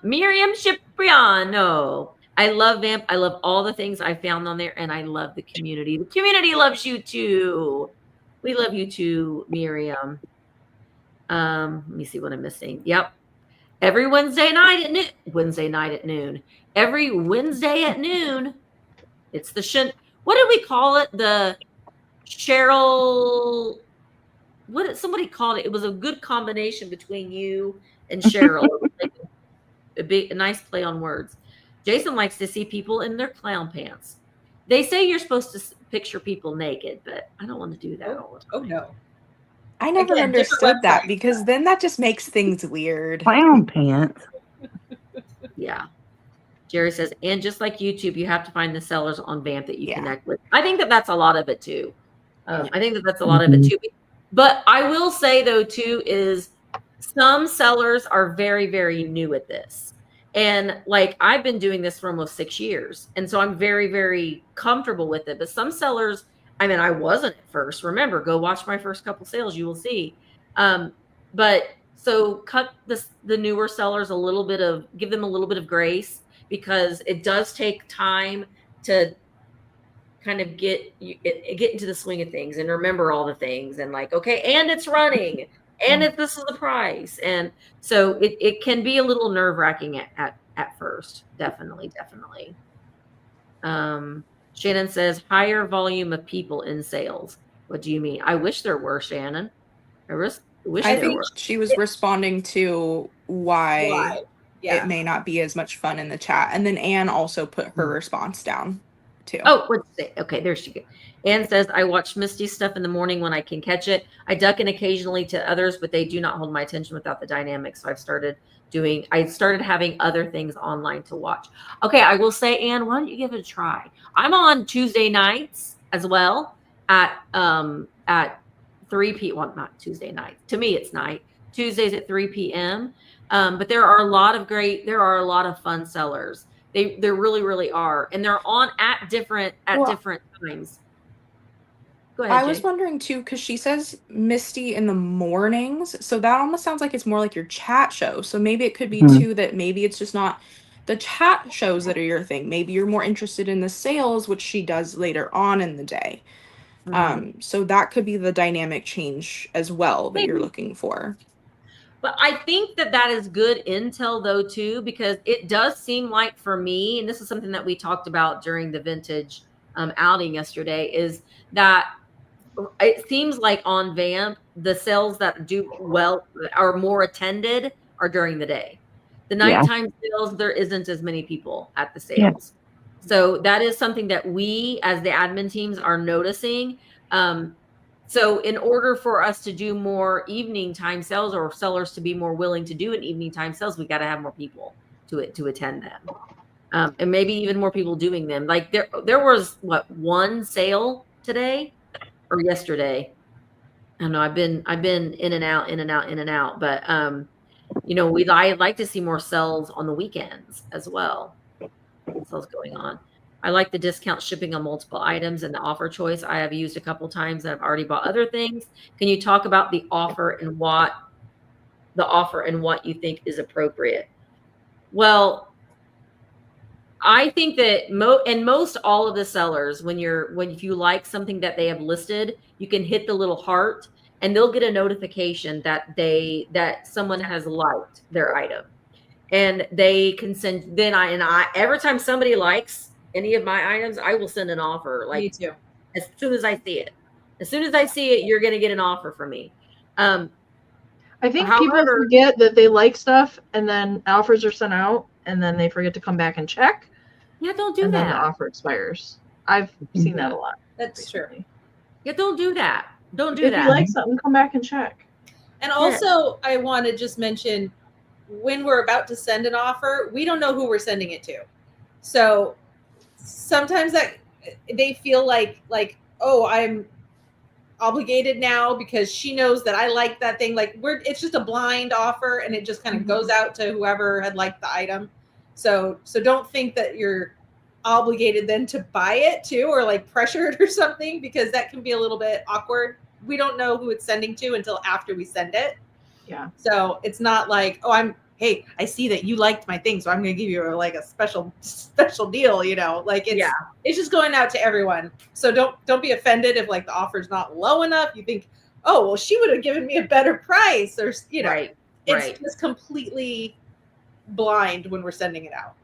Miriam Cipriano. I love VAMP. I love all the things I found on there, and I love the community. The community loves you too. We love you too, Miriam. Let me see what I'm missing. Yep. Every Wednesday night at noon. Every Wednesday at noon. It's the what did we call it? The Cheryl. What did somebody called it? It was a good combination between you and Cheryl. It was like a nice play on words. Jason likes to see people in their clown pants. They say you're supposed to picture people naked, but I don't want to do that all the time. Oh no. I never understood that, because then that just makes things weird. Clown pants. Yeah. Jerry says, and just like YouTube, you have to find the sellers on VAMP that you connect with. I think that's a lot of it too. I think that's a lot of it too. But I will say though too, is some sellers are very, very new at this. And like, I've been doing this for almost 6 years. And so I'm very, very comfortable with it. But some sellers, I mean, I wasn't at first. Remember, go watch my first couple sales, you will see. But so cut the newer sellers give them a little bit of grace, because it does take time to kind of get into the swing of things and remember all the things, and like, okay, and it's running, and this is the price. And so it can be a little nerve-wracking at first. Definitely. Shannon says, higher volume of people in sales. What do you mean? I wish there were, Shannon. I think she was responding to why it may not be as much fun in the chat. And then Anne also put her response down too. Oh, what's it? Okay, there she goes. Anne says, I watch Misty's stuff in the morning when I can catch it. I duck in occasionally to others, but they do not hold my attention without the dynamics. So I started having other things online to watch. Okay, I will say, Anne, why don't you give it a try? I'm on Tuesday nights as well at 3 p.m. Well, not Tuesday night. To me, it's night. Tuesdays at 3 p.m. But there are a lot of fun sellers. They really, really are. And they're on at different times. Go ahead, I was wondering too, because she says Misty in the mornings. So that almost sounds like it's more like your chat show. So maybe it could be too that maybe it's just not the chat shows that are your thing. Maybe you're more interested in the sales, which she does later on in the day. So that could be the dynamic change as well that you're looking for. But I think that is good intel though too, because it does seem like for me, and this is something that we talked about during the vintage outing yesterday, is that it seems like on VAMP, the sales that do well are more attended are during the day. The nighttime sales, there isn't as many people at the sales. So that is something that we as the admin teams are noticing. So in order for us to do more evening time sales, or sellers to be more willing to do an evening time sales, we got to have more people to attend them. And maybe even more people doing them. Like there was one sale today or yesterday. I don't know. I've been in and out. But I'd like to see more sales on the weekends as well. Sales going on. I like the discount shipping on multiple items and the offer choice. I have used a couple times and I've already bought other things. Can you talk about the offer and what you think is appropriate? Well, I think that most all of the sellers, if you like something that they have listed, you can hit the little heart and they'll get a notification that someone has liked their item. And they can send I every time somebody likes any of my items, I will send an offer. Me Like too. as soon as I see it. As soon as I see it, you're gonna get an offer from me. I think people However- forget that they like stuff and then offers are sent out and then they forget to come back and check. Yeah, don't do and then the that. offer expires. I've seen that a lot. That's true. recently. Yeah, don't do that. Don't do If that. you like something, come back and check. And also, I want to just mention, when we're about to send an offer, we don't know who we're sending it to. So sometimes that they feel like, oh, I'm obligated now because she knows that I like that thing. Like it's just a blind offer and it just kind of goes out to whoever had liked the item. So don't think that you're obligated then to buy it too, or like pressured or something, because that can be a little bit awkward. We don't know who it's sending to until after we send it. Yeah. So it's not like, oh, hey, I see that you liked my thing, so I'm going to give you like a special deal, like it's just going out to everyone. So don't be offended if like the offer's not low enough. You think, oh, well, she would have given me a better price, or it's just completely blind when we're sending it out.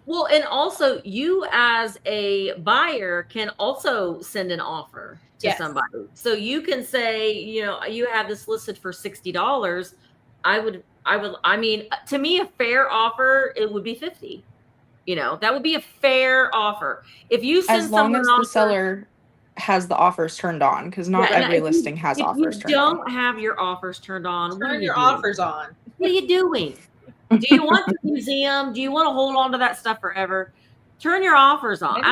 Well, and also you as a buyer can also send an offer to somebody. So you can say, you have this listed for $60. I mean, to me, a fair offer, it would be $50. That would be a fair offer. If you send as long as the seller has the offers turned on, because not every listing has offers turned on. If you don't have your offers turned on, turn your offers on. What are you doing? Do you want the museum? Do you want to hold on to that stuff forever? Turn your offers on.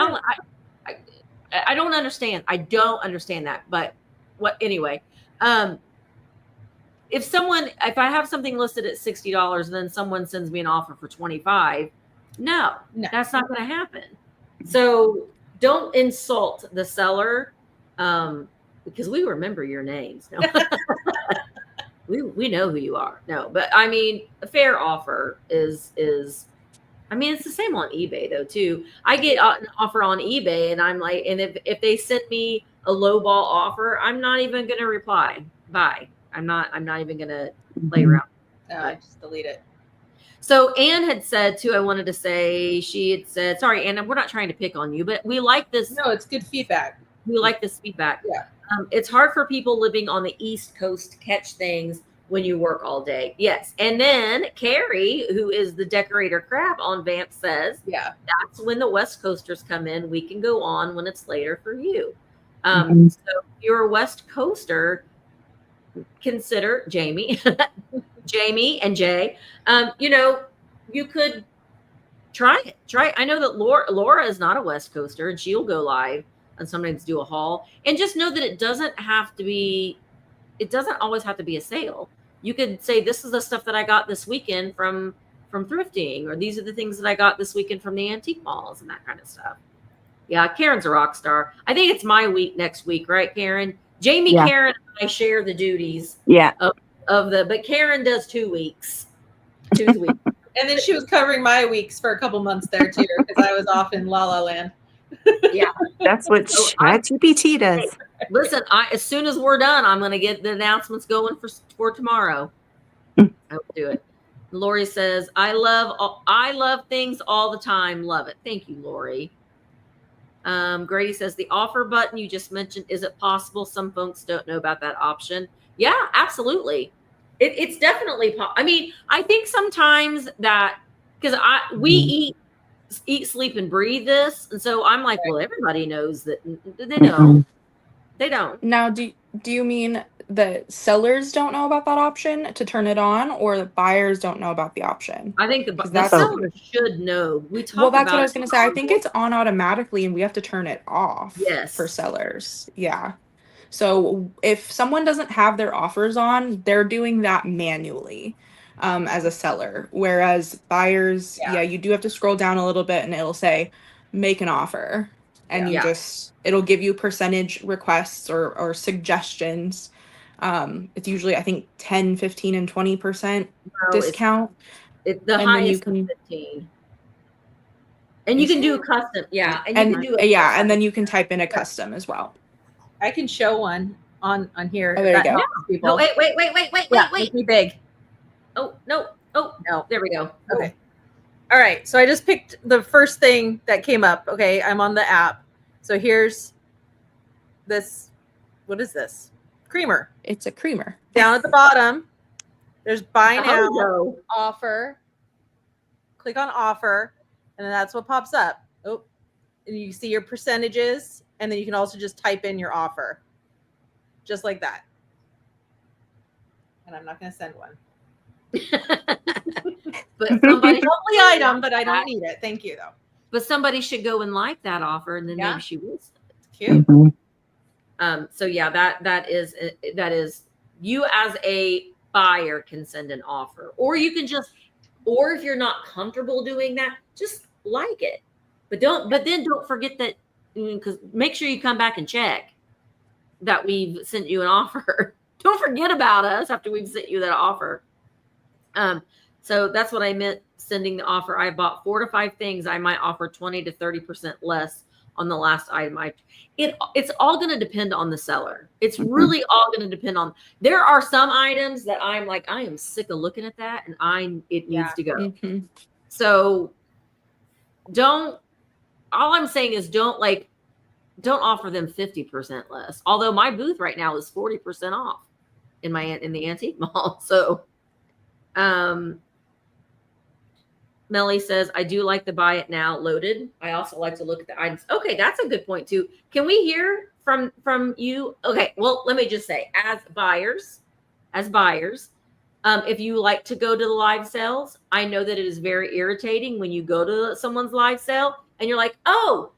I don't understand. I don't understand that. But anyway, if I have something listed at $60 and then someone sends me an offer for $25, no, that's not going to happen. So don't insult the seller, because we remember your names. No. We know who you are. No, but I mean, a fair offer is I mean, it's the same on eBay though too. I get an offer on eBay and I'm like, and if they send me a lowball offer, I'm not even going to reply. Bye. I'm not even going to play around. No, just delete it. So Anne had said too, she had said, sorry, Anne, we're not trying to pick on you, but we like this. No, it's good feedback. We like this feedback. Yeah. It's hard for people living on the East Coast to catch things when you work all day. Yes. And then Carrie, who is the decorator crab on VAMP, says, that's when the West Coasters come in. We can go on when it's later for you. So if you're a West Coaster, consider Jamie and Jay. You could try it. I know that Laura is not a West Coaster and she'll go live and sometimes do a haul, and just know that it doesn't always have to be a sale. You could say, this is the stuff that I got this weekend from thrifting, or these are the things that I got this weekend from the antique malls and that kind of stuff. Yeah. Karen's a rock star. I think it's my week next week, right, Karen? Jamie, Karen, and I share the duties but Karen does 2 weeks. 2 weeks. And then she was covering my weeks for a couple months there too, because I was off in La La Land. Yeah, that's what ChatGPT does. Listen, as soon as we're done, I'm going to get the announcements going for tomorrow. I will do it. Lori says, I love things all the time. Love it. Thank you, Lori. Grady says, the offer button you just mentioned, is it possible some folks don't know about that option? Yeah, absolutely. It's definitely I mean, I think sometimes that, because we eat, sleep, and breathe this, and so I'm like, well, everybody knows that. They don't. They don't. Now, do you mean that sellers don't know about that option to turn it on, or the buyers don't know about the option? I think the seller should know. That's what I was going to say. I think it's on automatically, and we have to turn it off. For sellers. Yeah. So if someone doesn't have their offers on, they're doing that manually. As a seller, whereas buyers, you do have to scroll down a little bit and it'll say make an offer, and it'll give you percentage requests or suggestions. It's usually, I think, 10, 15, and 20% discount. The highest is 15. And you can do a custom. Yeah. And you can do and then you can type in a custom as well. I can show one on here. Oh, there you that go. helps people. No, wait. Yeah, make me big. Oh, no. Oh, No. there we go. Okay. All right. So I just picked the first thing that came up. Okay. I'm on the app. So here's this. What is this? Creamer. It's a creamer. Down at the bottom, there's buy now, no. offer. Click on offer, and then that's what pops up. Oh, and you see your percentages, and then you can also just type in your offer. Just like that. And I'm not going to send one. But somebody, Lovely item, but I don't need it. Thank you, though. but somebody should go and like that offer, and then Yeah. maybe she will. It's cute. So yeah, that is you as a buyer can send an offer, or you can just, or if you're not comfortable doing that, just like it, but then don't forget that, because make sure you come back and check that we've sent you an offer. Don't forget about us after we've sent you that offer. So that's what I meant sending the offer. I bought 4 to 5 things. I might offer 20 to 30% less on the last item. It's all going to depend on the seller. It's really all going to depend on, there are some items that I'm like, I am sick of looking at that and it needs to go. Mm-hmm. So all I'm saying is don't offer them 50% less. Although my booth right now is 40% off in the antique mall. So, Melly says, I do like to buy it now loaded. I also like to look at the items. Okay, that's a good point too. Can we hear from you? Okay, well, let me just say, as buyers, if you like to go to the live sales, I know that it is very irritating when you go to someone's live sale and you're like, oh,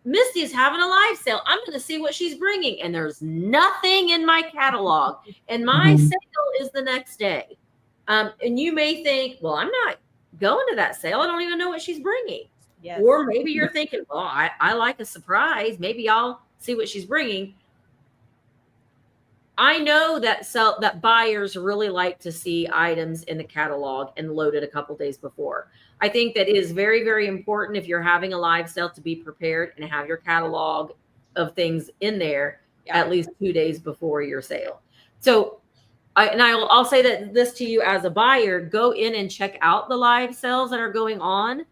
Misty's having a live sale. I'm going to see what she's bringing. And there's nothing in my catalog. And my sale is the next day. And you may think, well, I'm not going to that sale. I don't even know what she's bringing. Yes. Or maybe you're thinking, well, I like a surprise. Maybe I'll see what she's bringing. I know that buyers really like to see items in the catalog and loaded a couple days before. I think that it is very, very important if you're having a live sale to be prepared and have your catalog of things in there at least 2 days before your sale. So I'll say that this to you as a buyer, go in and check out the live sales that are going on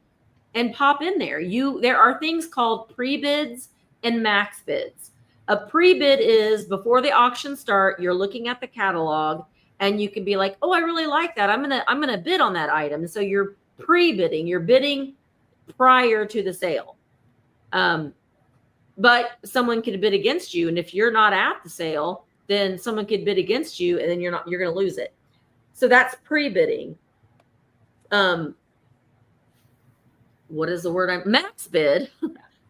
and pop in there. There are things called pre-bids and max bids. A pre-bid is before the auction start, you're looking at the catalog and you can be like, oh, I really like that. I'm gonna bid on that item. And so you're pre-bidding, you're bidding prior to the sale. But someone could bid against you. And if you're not at the sale, then someone could bid against you and then you're going to lose it. So that's pre-bidding. What is the word? Max bid.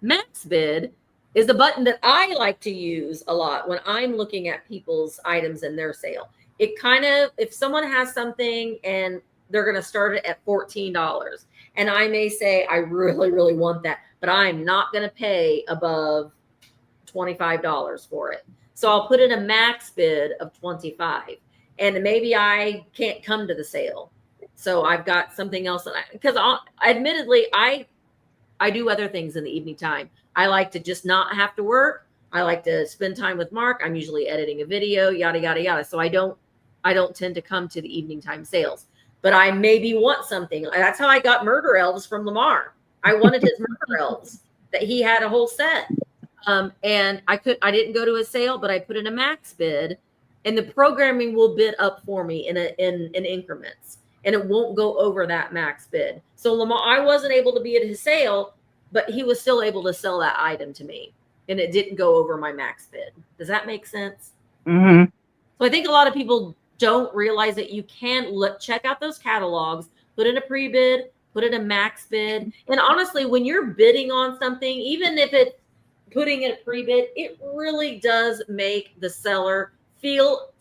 Max bid is the button that I like to use a lot when I'm looking at people's items in their sale. It kind of, if someone has something and they're going to start it at $14 and I may say, I really, really want that, but I'm not going to pay above $25 for it. So I'll put in a max bid of 25 and maybe I can't come to the sale. So I've got something else because admittedly, I do other things in the evening time. I like to just not have to work. I like to spend time with Mark. I'm usually editing a video, yada, yada, yada. So I don't tend to come to the evening time sales, but I maybe want something. That's how I got Murder Elves from Lamar. I wanted his Murder Elves that he had a whole set. And I didn't go to a sale, but I put in a max bid and the programming will bid up for me in increments and it won't go over that max bid. So Lamar, I wasn't able to be at his sale, but he was still able to sell that item to me and it didn't go over my max bid. Does that make sense? Mm-hmm. So I think a lot of people don't realize that you can check out those catalogs, put in a pre-bid, put in a max bid. And honestly, when you're bidding on something, even if it's putting in a pre-bid, it really does make the seller feel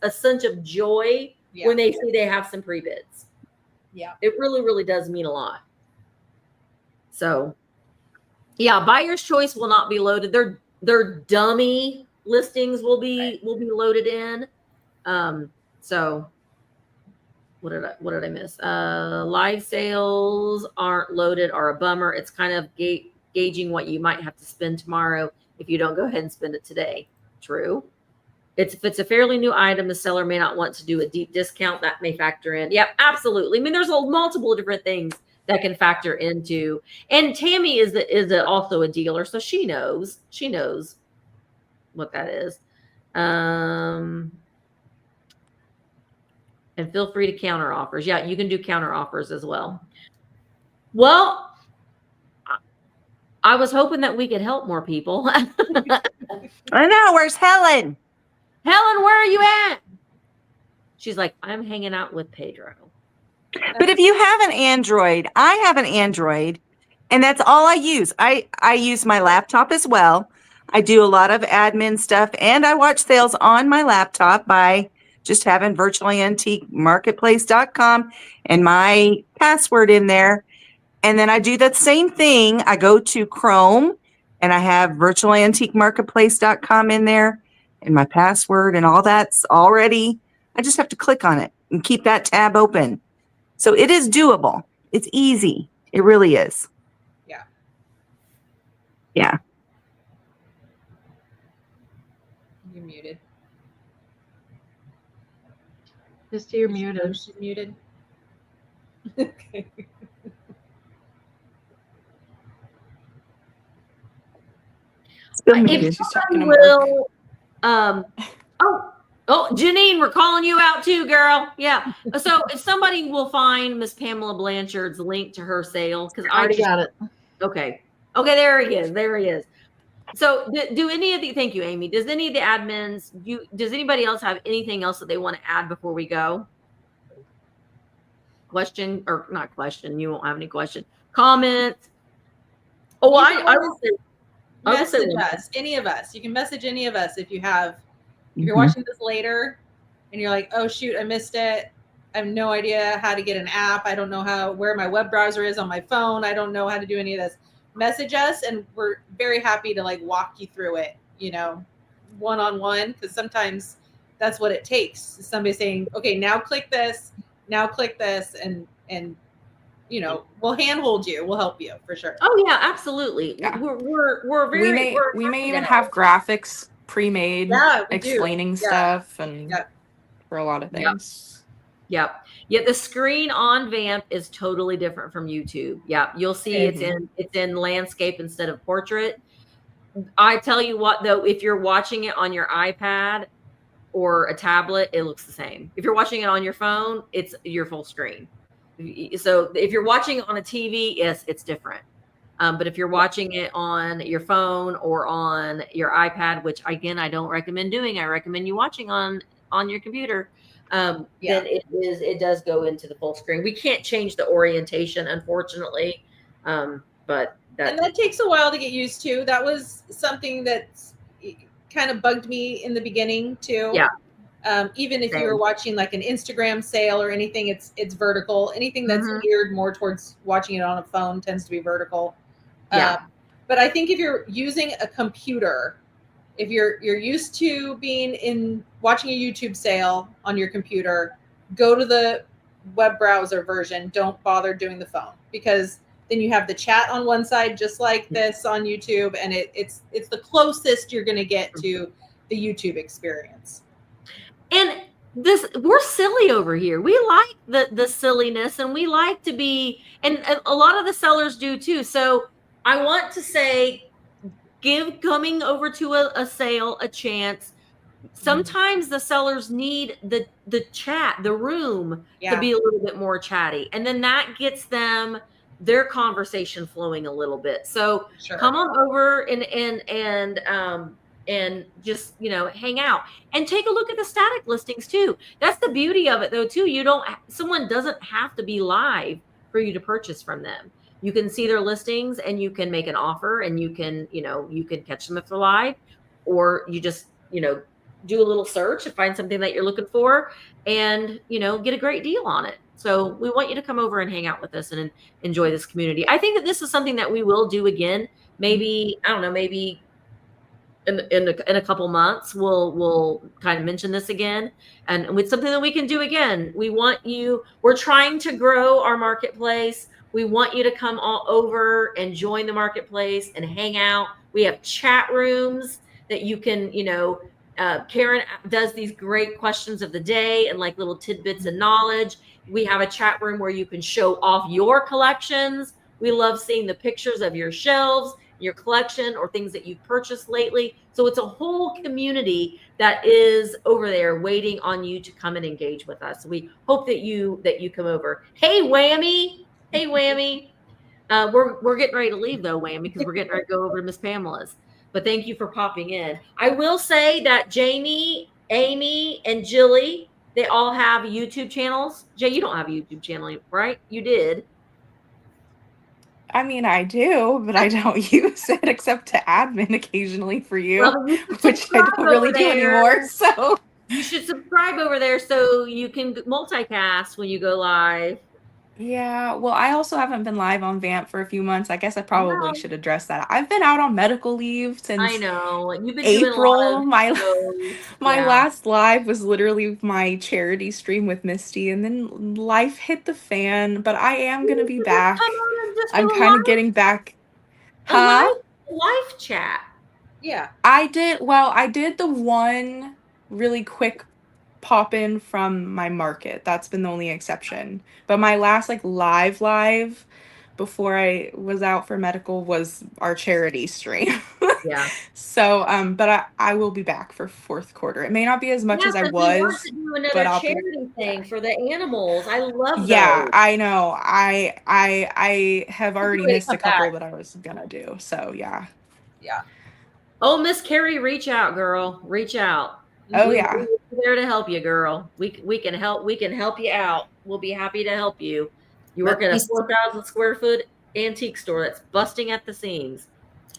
a sense of joy when they see they have some pre-bids. Yeah. It really, really does mean a lot. So yeah, buyer's choice will not be loaded. Their dummy listings will be loaded in. So what did I miss? Live sales aren't loaded are a bummer. It's kind of gauging what you might have to spend tomorrow if you don't go ahead and spend it today. True. If it's a fairly new item, the seller may not want to do a deep discount. That may factor in. Yep, absolutely. I mean, there's multiple different things that can factor into. And Tammy is also a dealer, so she knows what that is. And feel free to counter offers. Yeah, you can do counter offers as well. Well, I was hoping that we could help more people. I know. Where's Helen? Helen, where are you at? She's like, I'm hanging out with Pedro. But if you have an Android, I have an Android, and that's all I use. I use my laptop as well. I do a lot of admin stuff, and I watch sales on my laptop by just having virtuallyantiquemarketplace.com and my password in there. And then I do that same thing. I go to Chrome, and I have virtuallyantiquemarketplace.com in there, and my password and all that's already. I just have to click on it and keep that tab open. So it is doable. It's easy. It really is. Yeah. Yeah. You're muted. Misty, you're muted. She's muted. Okay. Still If muted. She's talking to will, Janine, we're calling you out too, girl. Yeah. So if somebody will find Miss Pamela Blanchard's link to her sale, because I already got it. Okay, there he is. There he is. So do any of the, thank you, Amy. Does any of the admins, does anybody else have anything else that they want to add before we go? Question, or not question, you won't have any question. Comments? Oh, I will say, Message us, any of us. You can message any of us if you have, if you're Mhm. watching this later and you're like, oh shoot, I missed it. I have no idea how to get an app. I don't know where my web browser is on my phone. I don't know how to do any of this. Message us and we're very happy to like walk you through it, one-on-one, because sometimes that's what it takes. Somebody saying, okay, now click this, and we'll handhold you. We'll help you for sure. oh yeah, absolutely. Yeah. We're very, we may even have graphics pre-made Yeah, we do. explaining Yeah. stuff and Yeah. for a lot of Yep. things. Yep. Yeah, the screen on VAMP is totally different from YouTube. Yeah, you'll see it's in landscape instead of portrait. I tell you what, though, if you're watching it on your iPad or a tablet, it looks the same. If you're watching it on your phone, it's your full screen. So if you're watching it on a TV, yes, it's different. But if you're watching it on your phone or on your iPad, which again, I don't recommend doing, I recommend you watching on your computer. Then it does go into the full screen. We can't change the orientation, unfortunately. But that takes a while to get used to. That was something that kind of bugged me in the beginning too. Yeah. Even if you were watching like an Instagram sale or anything, it's vertical. Anything that's geared more towards watching it on a phone tends to be vertical. Yeah. But I think if you're using a computer, if you're used to watching a YouTube sale on your computer, go to the web browser version. Don't bother doing the phone, because then you have the chat on one side, just like this on YouTube, and it's the closest you're going to get to the YouTube experience. And we're silly over here. We like the silliness, and we like to be, and a lot of the sellers do too. So I want to say, give coming over to a sale a chance. Sometimes the sellers need the chat, the room to be a little bit more chatty, and then that gets them their conversation flowing a little bit. So come on over and just hang out and take a look at the static listings too. That's the beauty of it, though, too. Someone doesn't have to be live for you to purchase from them. You can see their listings and you can make an offer, and you can catch them if they're live, or you just do a little search and find something that you're looking for, and get a great deal on it. So we want you to come over and hang out with us and enjoy this community. I think that this is something that we will do again. Maybe, I don't know, maybe in a couple months, we'll kind of mention this again, and with something that we can do again. We're trying to grow our marketplace. We want you to come all over and join the marketplace and hang out. We have chat rooms that you can, Karen does these great questions of the day and like little tidbits of knowledge. We have a chat room where you can show off your collections. We love seeing the pictures of your shelves, your collection, or things that you've purchased lately. So it's a whole community that is over there waiting on you to come and engage with us. We hope that you come over. Hey, Whammy. Hey, Whammy. We're getting ready to leave though, Whammy, because we're getting ready to go over to Miss Pamela's. But thank you for popping in. I will say that Jamie, Amy, and Jilly, they all have YouTube channels. Jay, you don't have a YouTube channel, right? You did. I mean, I do, but I don't use it except to admin occasionally for you, Well, which I don't really do anymore. So you should subscribe over there so you can multicast when you go live. yeah, well, I also haven't been live on VAMP for a few months. I guess I probably should address that. I've been out on medical leave since I know. You've been April. doing a lot of My last live was literally my charity stream with Misty, and then life hit the fan. But I am gonna be back. I'm kind of getting back. Huh? Live chat. Yeah. I did the one really quick pop in from my market. That's been the only exception. But my last like live before I was out for medical was our charity stream. Yeah. So but I will be back for fourth quarter. It may not be as much as I was. To do another but I'll charity thing for the animals. I love yeah, those. I know. I have already missed a couple that I was gonna do. So yeah. Yeah. Oh, Miss Carrie, reach out, girl. Reach out. Oh yeah. We're there to help you, girl. We can help you out. We'll be happy to help you. You work at a 4,000 square foot antique store that's busting at the seams.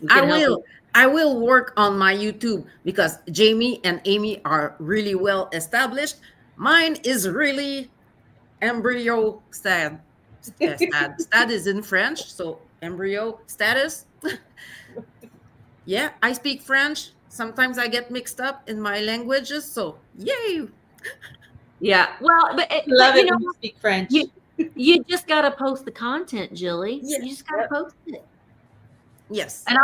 I will work on my YouTube because Jamie and Amy are really well established. Mine is really embryo stat. Stat is in French, so embryo status. Yeah, I speak French. Sometimes I get mixed up in my languages, so yay. Yeah, well, but Love it when you speak French. You just got to post the content, Jilly. Yes. You just got to post it. Yes. And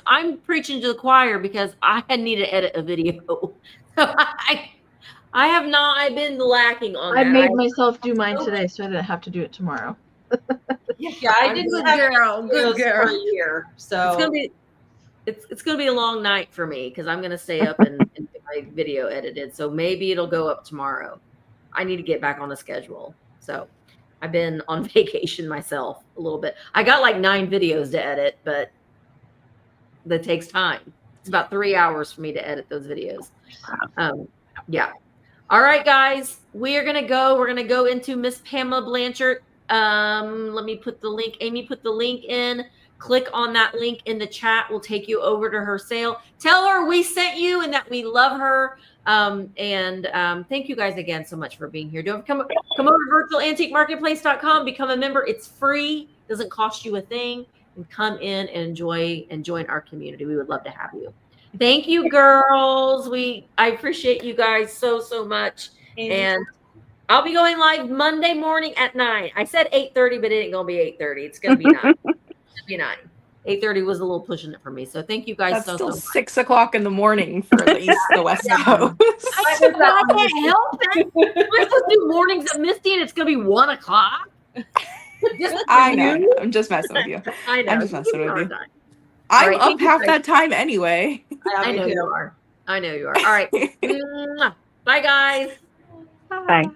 I'm preaching to the choir because I need to edit a video. I've been lacking on that. I made myself do mine today, so I didn't have to do it tomorrow. Yeah, I didn't Good have girl. Good for girl. a year, so it's gonna be a long night for me because I'm gonna stay up and get my video edited. So maybe it'll go up tomorrow. I need to get back on the schedule. So I've been on vacation myself a little bit. I got like 9 videos to edit, but that takes time. It's about 3 hours for me to edit those videos. Yeah. All right, guys, we're gonna go into Miss Pamela Blanchard. Let me put the link. Amy put the link in. Click on that link in the chat. We'll take you over to her sale. Tell her we sent you and that we love her. Thank you guys again so much for being here. Don't come over to virtualantiquemarketplace.com. Become a member. It's free. Doesn't cost you a thing. And come in and join our community. We would love to have you. Thank you, girls. I appreciate you guys so much. And I'll be going live Monday morning at 9. I said 8:30, but it ain't gonna be 8:30. It's gonna be 9. It's gonna be 9. 8:30 was a little pushing it for me. So thank you guys That's so still much. 6 o'clock in the morning for the West Coast. I can't help it. We're supposed to do mornings at Misty, and it's gonna be 1 o'clock. I know. I'm just messing with you. I know. I'm just messing with you. Time. I'm right, up half that time anyway. I know you are. I know you are. All right. Bye, guys. Bye.